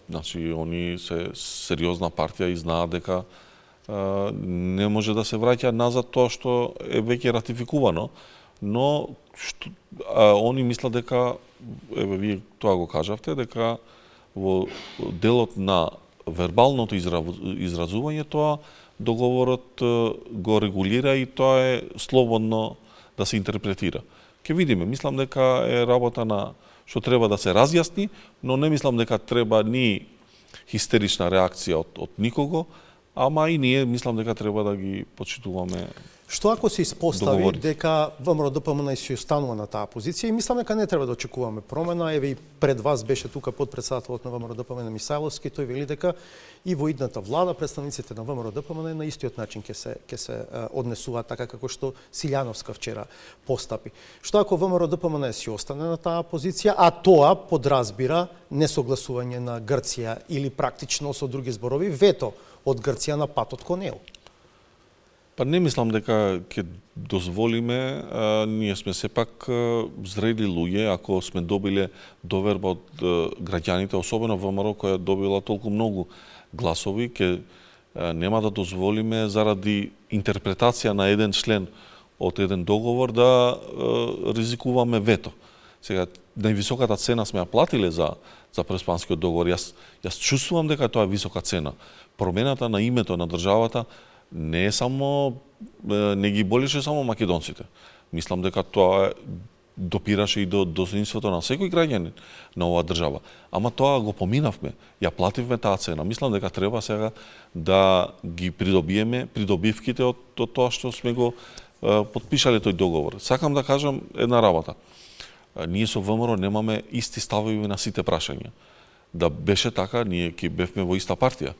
C: Значи, они се сериозна партија и знаат дека не може да се враќа назад тоа што е веќе ратификувано, но они мислат дека, еве вие тоа го кажавте, дека во делот на вербалното изразување тоа договорот го регулира и тоа е слободно да се интерпретира. Ке видиме, мислам дека е работа на што треба да се разјасни, но не мислам дека треба ни хистерична реакција од никого, ама и ние мислам дека треба да ги почитуваме.
A: Што ако се испостави дека ВМРО-ДПМН си останува на таа позиција и мислам дека не треба да очекуваме промена, еве и пред вас беше тука подпредседателот на ВМРО-ДПМН Мисајловски, тој вели дека и во идната влада представниците на ВМРО-ДПМН на истиот начин ќе се однесуваат така како што Силјановска вчера постапи. Што ако ВМРО-ДПМН си остане на таа позиција, а тоа подразбира несогласување на Грција или практично со други зборови вето од Грција на патот кон ЕУ?
C: Па не мислам дека ќе дозволиме, ние сме сепак зрели луѓе, ако сме добиле доверба од граѓаните, особено ВМРО која добила толку многу гласови, ќе нема да дозволиме заради интерпретација на еден член од еден договор да ризикуваме вето. Сега, највисоката цена сме ја платиле за Преспанскиот договор. Јас чувствувам дека тоа е висока цена. Промената на името на државата не не ги болеше само македонците. Мислам дека тоа допираше и до достоинството на секој граѓанин на оваа држава. Ама тоа го поминавме, ја плативме таа цена. Мислам дека треба сега да ги придобиеме придобивките од тоа што сме го подпишале тој договор. Сакам да кажам една работа. Ние со ВМРО немаме исти ставови на сите прашања. Да беше така, ние ќе бевме во иста партија,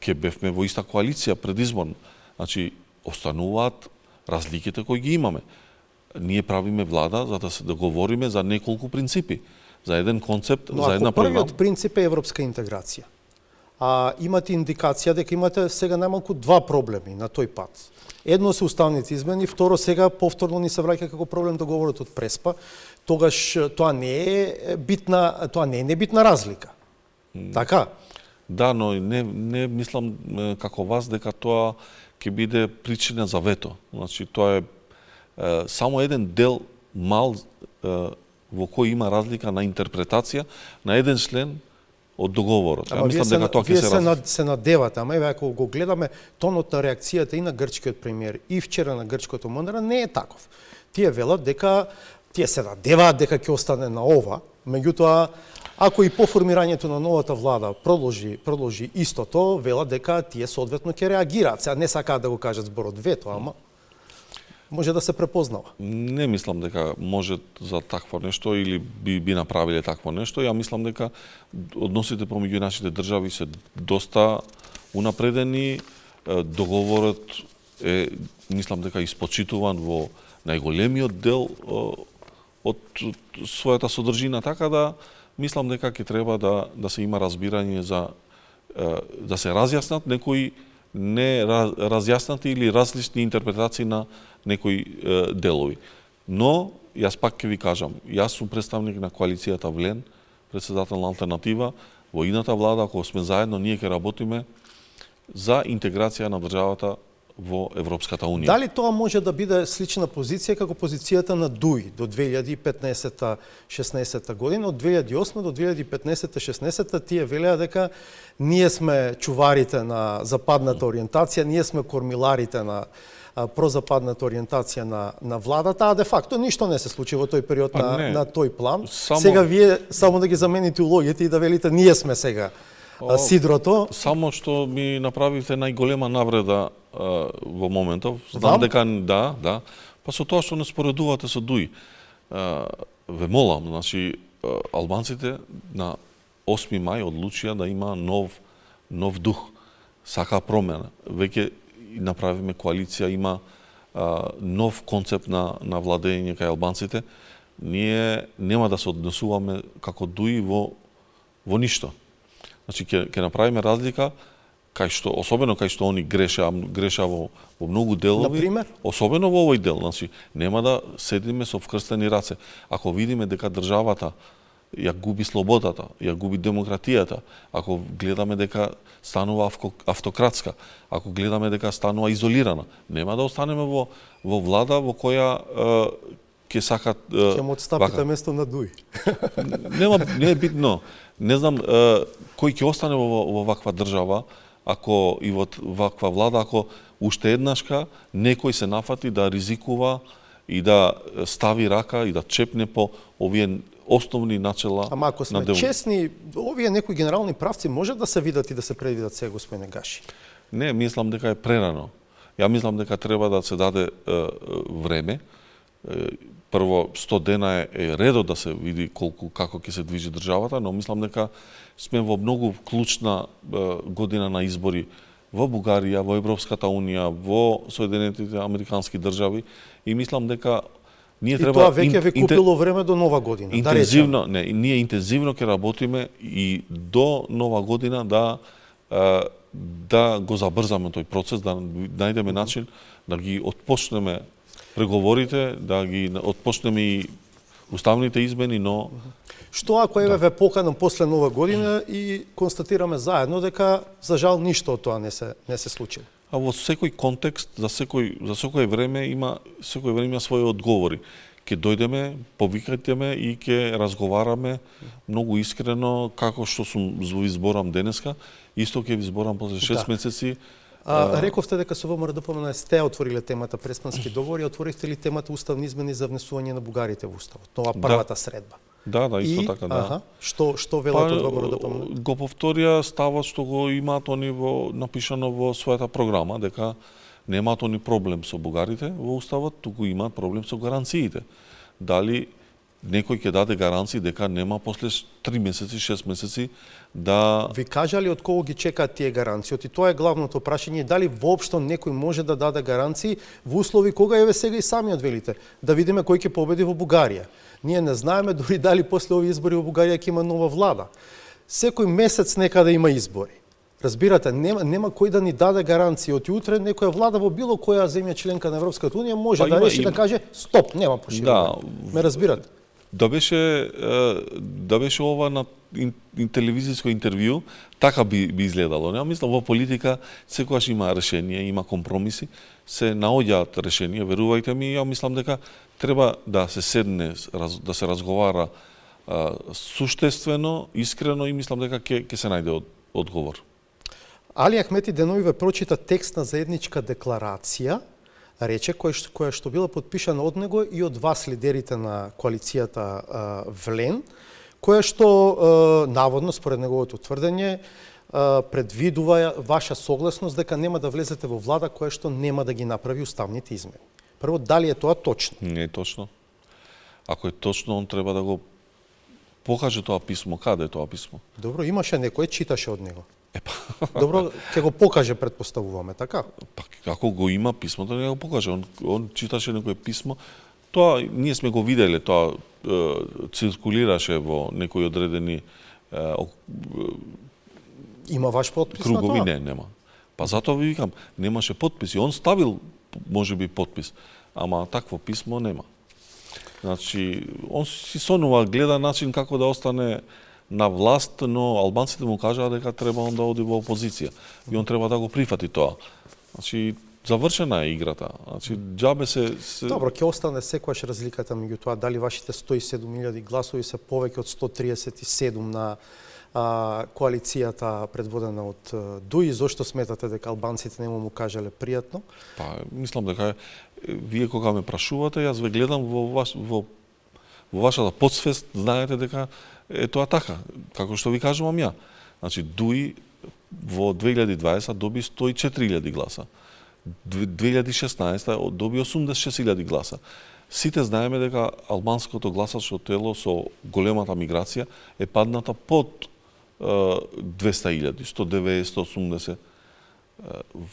C: ќе бевме во иста коалиција предизборно. Значи, остануваат разликите кои ги имаме. Ние правиме влада за да се договориме за неколку принципи, за еден концепт, за една програма.
A: Но ако првиот принцип е европска интеграција, а имате индикација дека имате сега најмалку два проблеми на тој пат. Едно се уставните измени, второ сега повторно ни се враќа како проблем договорот од Преспа, тогаш тоа не е небитна разлика. Така?
C: Да, но не мислам како вас дека тоа ќе биде причина за вето. Значи, тоа е само еден дел, мал во кој има разлика на интерпретација на еден член од договорот.
A: Ама
C: мислам дека тоа ќе
A: вие
C: се разлика.
A: се надевате, ама еве ако го гледаме тонот на реакцијата и на грчкиот премиер и вчера на грчкото МНР не е таков. Тие велат дека тие се надеваат дека ќе остане на ова, меѓутоа ако и по формирањето на новата влада продолжи истото, велат дека тие соодветно ќе реагираат. Сега не сакаат да го кажат зборот вето, ама може да се препознава.
C: Не мислам дека може за такво нешто или би направиле такво нешто. Ја мислам дека односите помеѓу нашите држави се доста унапредени. Договорот е, мислам дека испочитуван во најголемиот дел од својата содржина, така да мислам дека ќе треба да се има разбирање за да се разјаснат некои не разјаснати или различни интерпретации на некои делови. Но, јас пак ќе ви кажам, јас сум представник на коалицијата Влен, председател на Алтернатива, во идната влада, ако сме заедно, ние ќе работиме за интеграција на државата во Европската Унија.
A: Дали тоа може да биде слична позиција како позицијата на ДУИ до 2015-16 година? Од 2008 до 2015-16 тие велеа дека ние сме чуварите на западната ориентација, ние сме кормиларите на прозападната ориентација на владата, а де факто ништо не се случи во тој период на тој план. Сега вие само да ги замените улогите и да велите ние сме сега сидрото.
C: Само што ми направивте најголема навреда во моментов. Знам дека да. Па со тоа што не споредувате со ДУИ. Ве молам, значи албанците на 8 мај одлучија да има нов дух. Сака промена. Веќе направиме коалиција, има нов концепт на владење кај албанците. Ние нема да се однесуваме како ДУИ во ништо. Значи ќе направиме разлика особено кај што они греша во многу делови.
A: Например?
C: Особено во овој дел, значи нема да седиме со вкрстени раце. Ако видиме дека државата ја губи слободата, ја губи демократијата, ако гледаме дека станува автократска, ако гледаме дека станува изолирана, нема да останеме во влада во која ќе сакат
A: ќе му отстапите место на ДУИ.
C: Не е битно. Не знам кој ќе остане во ваква држава, ако и во ваква влада, ако уште еднашка некој се нафати да ризикува и да стави рака и да чепне по овие основни начела.
A: Ама ако сме честни, овие некои генерални правци може да се видат и да се предвидат сега, господине Гаши?
C: Не, мислам дека е прерано. Ја мислам дека треба да се даде време. Прво, 100 дена е редо да се види како ќе се движи државата, но мислам дека сме во многу клучна година на избори во Бугарија, во Европската Унија, во Соединетите Американски држави и мислам дека ние треба...
A: И тоа веќе ви купило време до нова година,
C: интензивно, ние интензивно ќе работиме и до нова година да го забрзаме тој процес, да најдеме начин да ги отпочнеме преговорите, да ги отпочнеме и уставните измени, но...
A: Што ако еве ве поканам после нова година и констатираме заедно дека за жал ништо од тоа не се случило?
C: А во секој контекст, за секој време има своји одговори. Ќе дојдеме, повикајте ме и ќе разговараме многу искрено, како што ви зборам денеска, исто ќе ви зборам после 6 месеци.
A: Рековте дека со ВМРО-ДПМН сте отвориле темата Преспански договори, отворивте ли темата уставни измени за внесување на бугарите во уставот? Тоа првата средба.
C: Да, исто така, да.
A: Што велат од ВМРО-ДПМН?
C: Го повторија ставот што го имаат они напишано во својата програма, дека немаат они проблем со бугарите во уставот, туку имаат проблем со гаранциите. Дали некој ќе даде гаранции дека нема после 3 месеци, 6 месеци да...
A: Ви кажа ли од кого ги чекаат тие гаранции? И тоа е главното прашање, дали воопшто некој може да даде гаранции во услови кога еве сега и самиот велите, да видиме кој ќе победи во Бугарија. Ние не знаеме дури дали после овие избори во Бугарија ќе има нова влада. Секој месец некаде има избори. Разбирате, нема кој да ни даде гаранции. Од утре некоја влада во било која земја членка на Европската Унија може да реши да каже стоп, нема поширување. Ме разбирате?
C: Да беше ова на телевизиско интервју, така би изгледало. Не мислам, во политика секогаш има решение, има компромиси, се наоѓаат решенија, верувајте ми, ја мислам дека треба да се седне, да се разговара суштествено, искрено и мислам дека ќе се најде одговор.
A: Али Ахмети деновиве прочита текст на заедничка декларација, рече, која што била подпишана од него и од вас, лидерите на коалицијата Влен, која што наводно, според неговото тврдење, предвидува ваша согласност дека нема да влезете во влада која што нема да ги направи уставните измени. Прво, дали е тоа точно?
C: Не е точно. Ако е точно, он треба да го покаже тоа писмо. Каде е тоа писмо?
A: Добро, имаше некој, читаше од него. Добро, ќе го покаже, предпоставуваме, така?
C: Па, ако го има писмото, не го покаже. Он читаше некој писмо. Тоа, ние сме го виделе, тоа циркулираше во некои одредени
A: Има ваш подпис
C: кругови,
A: на тоа?
C: не, нема. Па затоа ви викам, немаше подписи. Он ставил, може би, подпис, ама такво писмо нема. Значи, он си сонува, гледа начин како да остане на власт, но албанците му кажаа дека треба он да оди во опозиција. И он треба да го прифати тоа. Значи, завршена е играта. Значи, џабе се...
A: Добро, ќе остане секојаш разликата меѓу тоа дали вашите 107.000 гласови се повеќе од 137 на коалицијата предводена од ДУИ. Зошто сметате дека албанците нема му кажале пријатно?
C: Па, мислам дека вие кога ме прашувате, јас ве гледам во вашата подсвест, знаете дека е тоа така, како што ви кажувам ја. Значи, ДУИ во 2020 доби 104.000 гласа. 2016 доби 86.000 гласа. Сите знаеме дека албанското гласачко тело со големата миграција е падната под 200.000, 190, 180.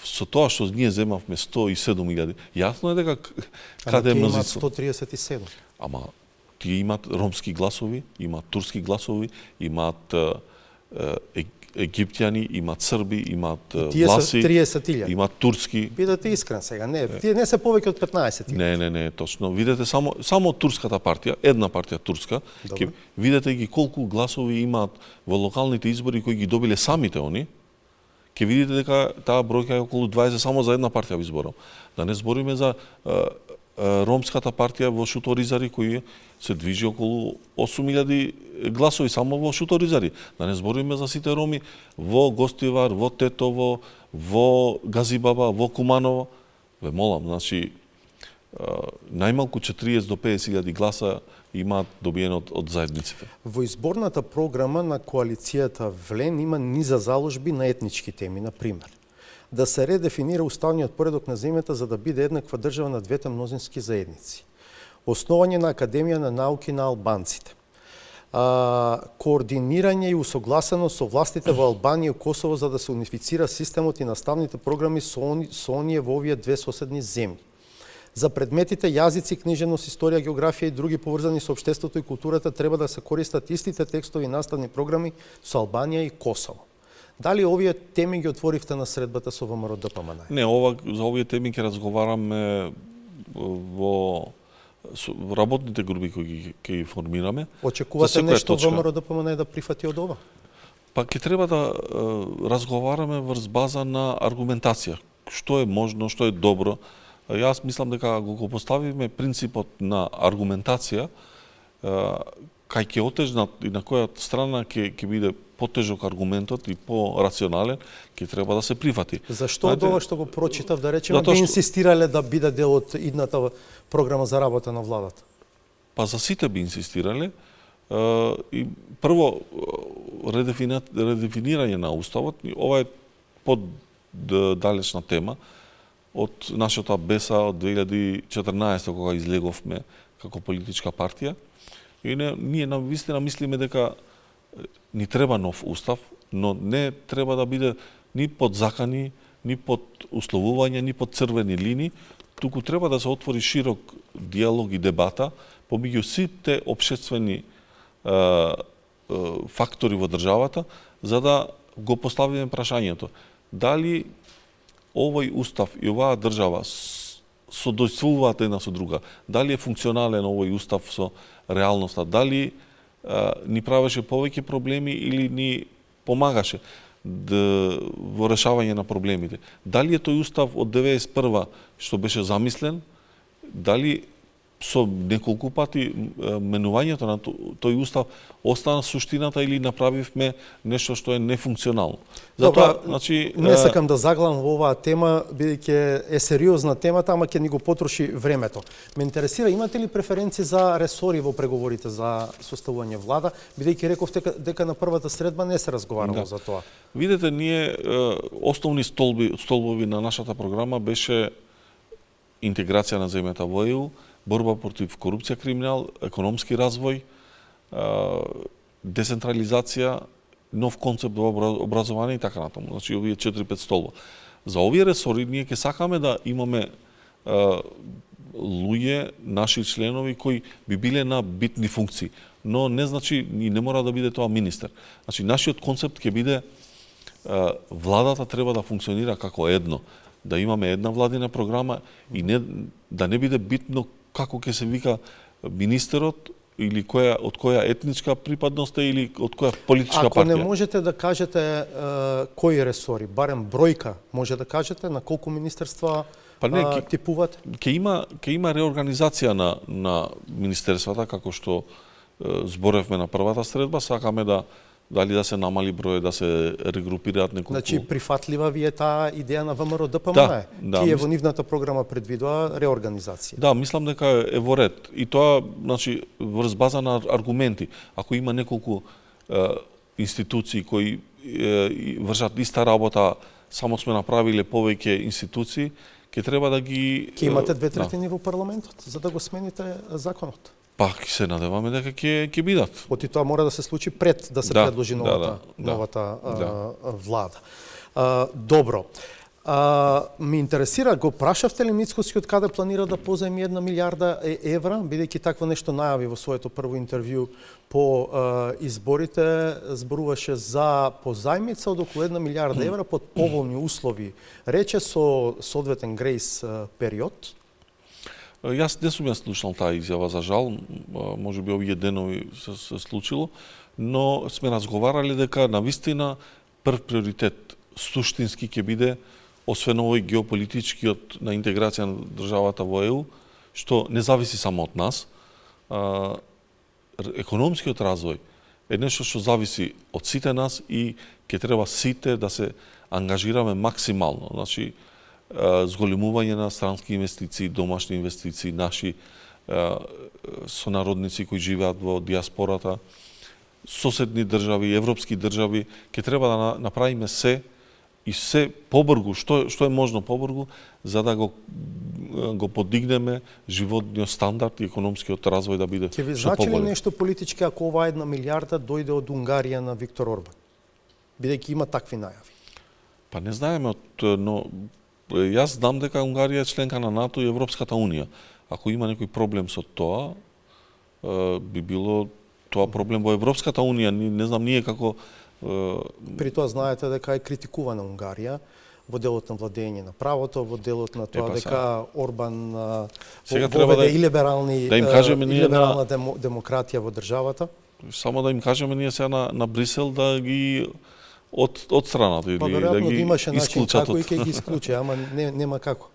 C: Со тоа што ние земавме 107.000, јасно е дека каде е мнозинство.
A: 137.
C: Ама тие имат ромски гласови, имат турски гласови, имат египтјани, имат срби, имат власи,
A: 30.000.
C: имат турски.
A: Бидете искрен сега, тие не се повеќе од 15.000.
C: Не, точно. Видете само турската партија, една партија турска, видете ги колку гласови имаат во локалните избори кои ги добиле самите они. Ќе видите дека таа бројка е околу 20 само за една партија во изборот. Да не збориме за ромската партија во Шуторизари кој се движи околу 8.000 гласови само во Шуторизари. Да не збориме за сите роми во Гостивар, во Тетово, во Газибаба, во Куманово. Ве молам, значи најмалку 40 до 50.000 гласа имаат добиено од заедниците.
A: Во изборната програма на коалицијата Влен има низа заложби на етнички теми, на пример. Да се редефинира уставниот поредок на земјата за да биде еднаква држава на двете мнозински заедници. Основање на Академија на науки на албанците. Координирање и усогласено со властите во Албанија и Косово за да се унифицира системот и наставните програми со оние во овие две соседни земји. За предметите јазици, книжевност, историја, географија и други поврзани со општеството и културата треба да се користат истите текстови и наставни програми со Албанија и Косово. Дали овие теми ги отворивте на средбата со ВМРО-ДПМН?
C: Не, за овие теми ќе разговараме во работните групи кои ќе формираме.
A: Очекувате нешто ВМРО-ДПМН да прифати од ова?
C: Па ќе треба да разговараме врз база на аргументација. Што е можно, што е добро. Јас мислам дека го поставиме принципот на аргументација, кај ќе отежнат и на која страна ќе биде потежок аргументот и по-рационален, ќе треба да се прифати.
A: Зашто од ова што го прочитав, да речеме, би инсистирале да биде дел од идната програма за работа на владата?
C: Па за сите би инсистирале. И прво, редефинирање на уставот, ова е поддалечна тема од нашата беса од 2014 кога излеговме како политичка партија. И ние навистина мислиме дека ни треба нов устав, но не треба да биде ни под закани, ни под условување, ни под црвени линии, туку треба да се отвори широк диалог и дебата помеѓу сите општествени фактори во државата, за да го поставиме прашањето. Дали овој устав и оваа држава содействуваат една со друга. Дали е функционален овој устав со реалноста, дали ни правеше повеќе проблеми или ни помагаше во решавање на проблемите. Дали е тој устав од 91 што беше замислен, дали со неколку пати менувањето на тој устав остана суштината или направивме нешто што е нефункционално.
A: Затоа,
C: значи,
A: не сакам да заглавам во оваа тема, бидејќи е сериозна темата, ама ќе ни го потроши времето. Ме интересира, имате ли преференции за ресори во преговорите за составување влада, бидејќи рековте дека на првата средба не се разговарало за тоа?
C: Видете, ние основни столбови на нашата програма беше интеграција на земјата во ЕУ, борба против корупција, криминал, економски развој, децентрализација, нов концепт во образование и така натаму. Значи овие 4-5 столба. За овие ресори ние ќе сакаме да имаме луѓе, наши членови кои би биле на битни функции, но не значи и не мора да биде тоа министер. Значи нашиот концепт ќе биде владата треба да функционира како едно, да имаме една владина програма и да не биде битно како ќе се вика министерот или од која етничка припадност е или од која политичка партија.
A: Ако не можете да кажете кои ресори, барем бројка, може да кажете на колку министерства типуват?
C: Ќе има реорганизација на министерствата, како што зборевме на првата средба, сакаме дали да се намали број, да се регрупираат неколку.
A: Значи прифатлива ви е таа идеја на ВМРО ДПМН? Тие во нивната програма предвидува реорганизација.
C: Да, мислам дека е во ред. И тоа, значи, врз база на аргументи. Ако има неколку институции кои вршат иста работа, само сме направиле повеќе институции, ќе треба да ги...
A: Ќе имате 2/3 во парламентот, за да го смените законот?
C: Па се надеваме дека ќе бидат.
A: Оти тоа мора да се случи пред да се предложи новата влада. Добро. Ме интересира, го прашавте ли Мицкоски од каде планира да позајми 1 милиарда евра, бидејќи такво нешто најави во своето прво интервју по изборите, зборуваше за позајмица од околу 1 милиарда евра под поволни услови, рече со соодветен грејс период.
C: Јас не сум ја слушнал таа изјава, за жал, може би овие денови се случило, но сме разговарали дека навистина прв приоритет суштински ќе биде, освен овој геополитичкиот на интеграција на државата во ЕУ, што не зависи само од нас, економскиот развој е нешто што зависи од сите нас и ќе треба сите да се ангажираме максимално. Значи, зголемување на странски инвестиции, домашни инвестиции, наши сонародници кои живеат во диаспората, соседни држави, европски држави, ќе треба да направиме се и се побргу, што е можно побргу, за да го подигнеме животниот стандард и економскиот развој да биде што
A: поголем. Ќе ви значи ли нешто политички ако оваа 1 милиарда дојде од Унгарија на Виктор Орбан? Бидејќи има такви најави.
C: Па не знаеме, но јас знам дека Унгарија е членка на НАТО и Европската Унија. Ако има некој проблем со тоа, би било тоа проблем во Европската Унија. Не знам ние како...
A: При тоа знаете дека е критикувана Унгарија во делот на владење на правото, во делот на тоа дека Орбан воведе и либерална демократија во државата.
C: Само да им кажеме ние сега на Брисел да ги од страната или да ги исклучат.
A: Како и ќе ги исклучи, ама нема како.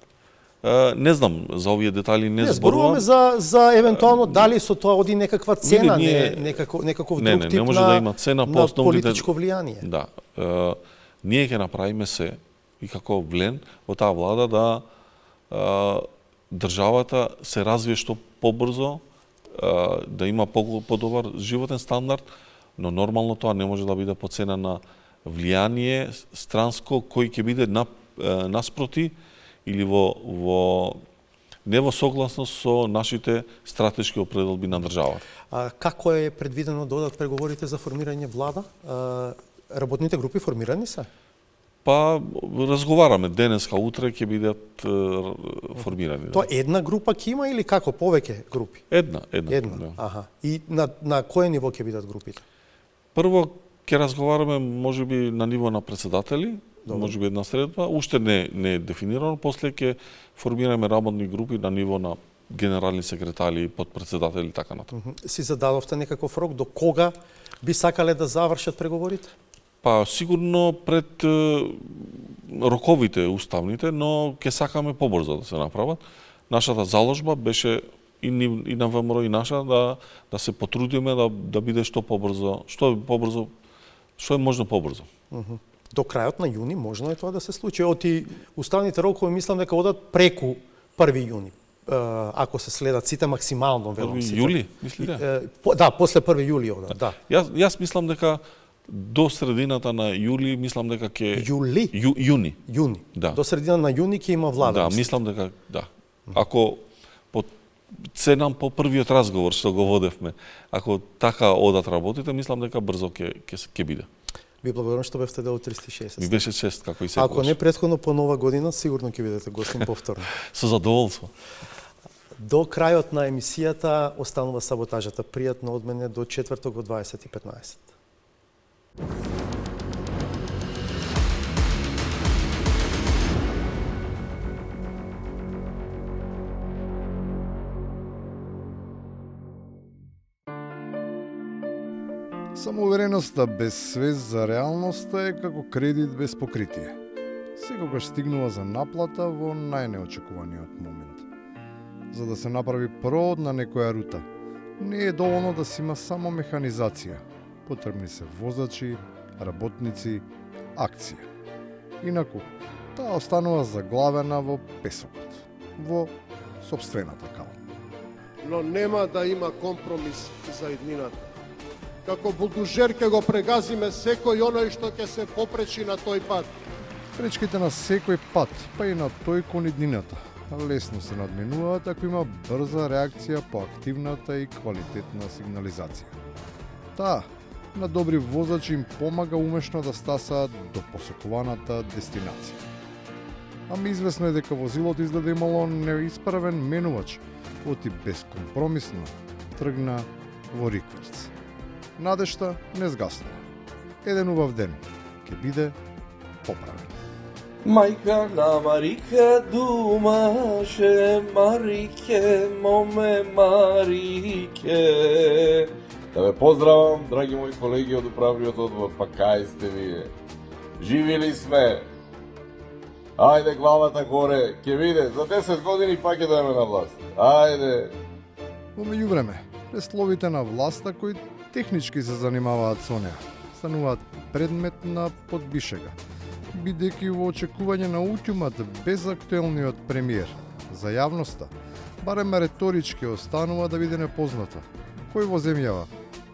C: Не знам, за овие детали не зборуваме.
A: Зборуваме за евентуално дали со тоа оди некаква цена, некаков друг тип на политичко влијание.
C: Да. Ние ќе направиме се и како влен во таа влада да државата се развие што побрзо, да има подобар животен стандард, но нормално тоа не може да биде по цена на влијание странско кој ќе биде наспроти или не во согласност со нашите стратешки определби на државата.
A: Како е предвидено да одат преговорите за формирање влада? Работните групи формирани се?
C: Па разговараме денеска, утре ќе бидат формирани.
A: Тоа една група ќе има или како повеќе групи?
C: Една.
A: Аха. И на кое ниво ќе бидат групите?
C: Прво ќе разговараме можеби на ниво на председатели, можеби една средба, уште не е дефинирано, после ќе формираме работни групи на ниво на генерални секретари, подпредседатели и така натаму.
A: Си зададовте некаков рок до кога би сакале да завршат преговорите?
C: Па сигурно пред роковите уставните, но ќе сакаме побрзо да се направат. Нашата заложба беше и на ВМРО и наша да се потрудиме да биде што е можно побрзо.
A: До крајот на јуни можно е тоа да се случи. Оти уставните рокови мислам дека одат преку 1 јуни. Ако се следат сите максимално, велам сите.
C: 1 јули, мислите?
A: Да, после 1 јули одат, да.
C: Јас мислам дека до средината на јули, мислам дека ќе...
A: Јули?
C: Јуни.
A: Јуни.
C: Да.
A: До средина на јуни ќе има влада.
C: Да, мислам дека, да. Ако ценам по првиот разговор што го водевме, ако така одат работите, мислам дека брзо ќе биде.
A: Ви благодарам што бевте дел 360.
C: Ми беше чест, како и секогаш.
A: Ако не претходно по нова година, сигурно ќе бидете гостин повторно.
C: Со задоволство.
A: До крајот на емисијата останува саботажата. Пријатно од мене до четврток во 20:15.
D: Самоувереноста без свест за реалноста е како кредит без покритие. Секогаш стигнува за наплата во најнеочекуваниот момент. За да се направи провод на некоја рута, не е доволно да си има само механизација. Потребни се возачи, работници, акција. Инаку, таа останува заглавена во песокот, во сопствената кал.
E: Но нема да има компромис за иднината. Како булдужер ќе го прегазиме секој оној што ќе се попречи на тој пат.
D: Пречките на секој пат, па и на тој кон иднината, лесно се надминуваат ако има брза реакција по активната и квалитетна сигнализација. Таа на добри возачи им помага умешно да стасаат до посекуваната дестинација. Ами известно е дека возилото изгледа имало неисправен менувач, оти безкомпромисно тргна во рикверц. Надежта не згаснува. Еден убав ден ќе биде поправен.
F: Мајка на Марике думаше, Марике, моме Марике. Да ве поздравам, драги мои колеги од управниот одбор, па кај сте вие? Живи ли сме? Ајде главата горе, ќе биде, за 10 години пак ќе дојдеме на власт. Ајде.
D: Во меѓувреме, пресловите на власта кои технички се занимаваат со неа, стануваат предмет на подбишега, бидејќи во очекување на утјумат без актуелниот премиер, за јавноста, барем реторички останува да биде непознато кој во земјава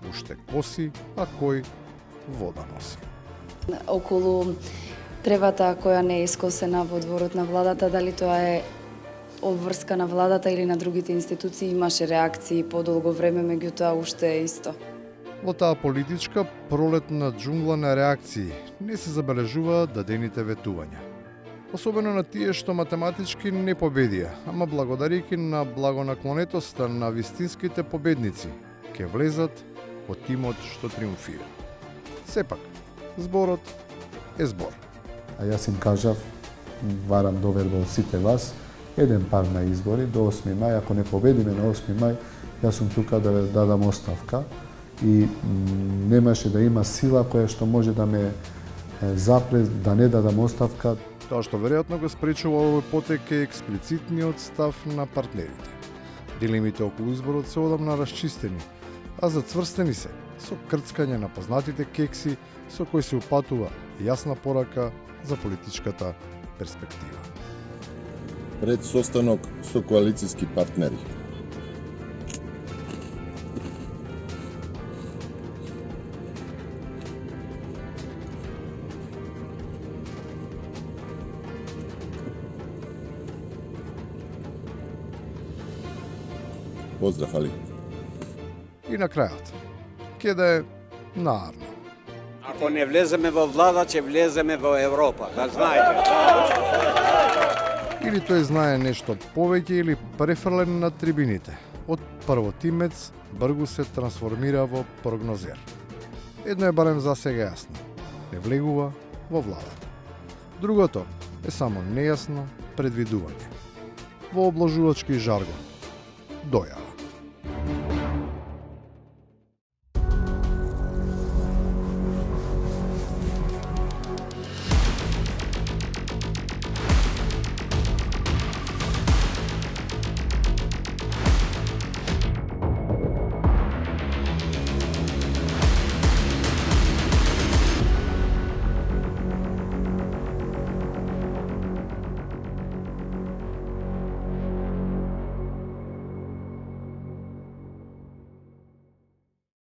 D: уште коси, а кој вода носи.
G: Околу тревата која не е искосена во дворот на владата, дали тоа е обврска на владата или на другите институции, имаше реакции подолго време, меѓутоа уште е исто.
D: Во таа политичка пролетна џунгла на реакции не се забележуваат дадените ветувања. Особено на тие што математички не победија, ама благодарејќи на благонаклонетоста на вистинските победници, ќе влезат во тимот што триумфира. Сепак, зборот е збор.
H: А јас им кажав, варам доверба од сите вас, еден пар на избори до 8 мај, ако не победиме на 8 мај, јас сум тука да дадам оставка и немаше да има сила која што може да ме запре да не дадам оставка.
D: Тоа што веројатно го спречува овој потек е експлицитниот став на партнерите. Дилемите околу изборот се одамна расчистени, а зацврстени се со крцкање на познатите кекси со кои се упатува јасна порака за политичката перспектива.
I: Пред состанок со коалицијски партнери. Поздрав, Али.
D: И на крајот, ќе да е наарно.
J: Ако не влеземе во влада, ќе влеземе во Европа, да знаете.
D: Или тој знае нешто повеќе или префрлен на трибините. Од првотимец бргу се трансформира во прогнозер. Едно е барем за сега јасно. Не влегува во владата. Другото е само нејасно предвидување. Во обложувачки жаргон. Доја.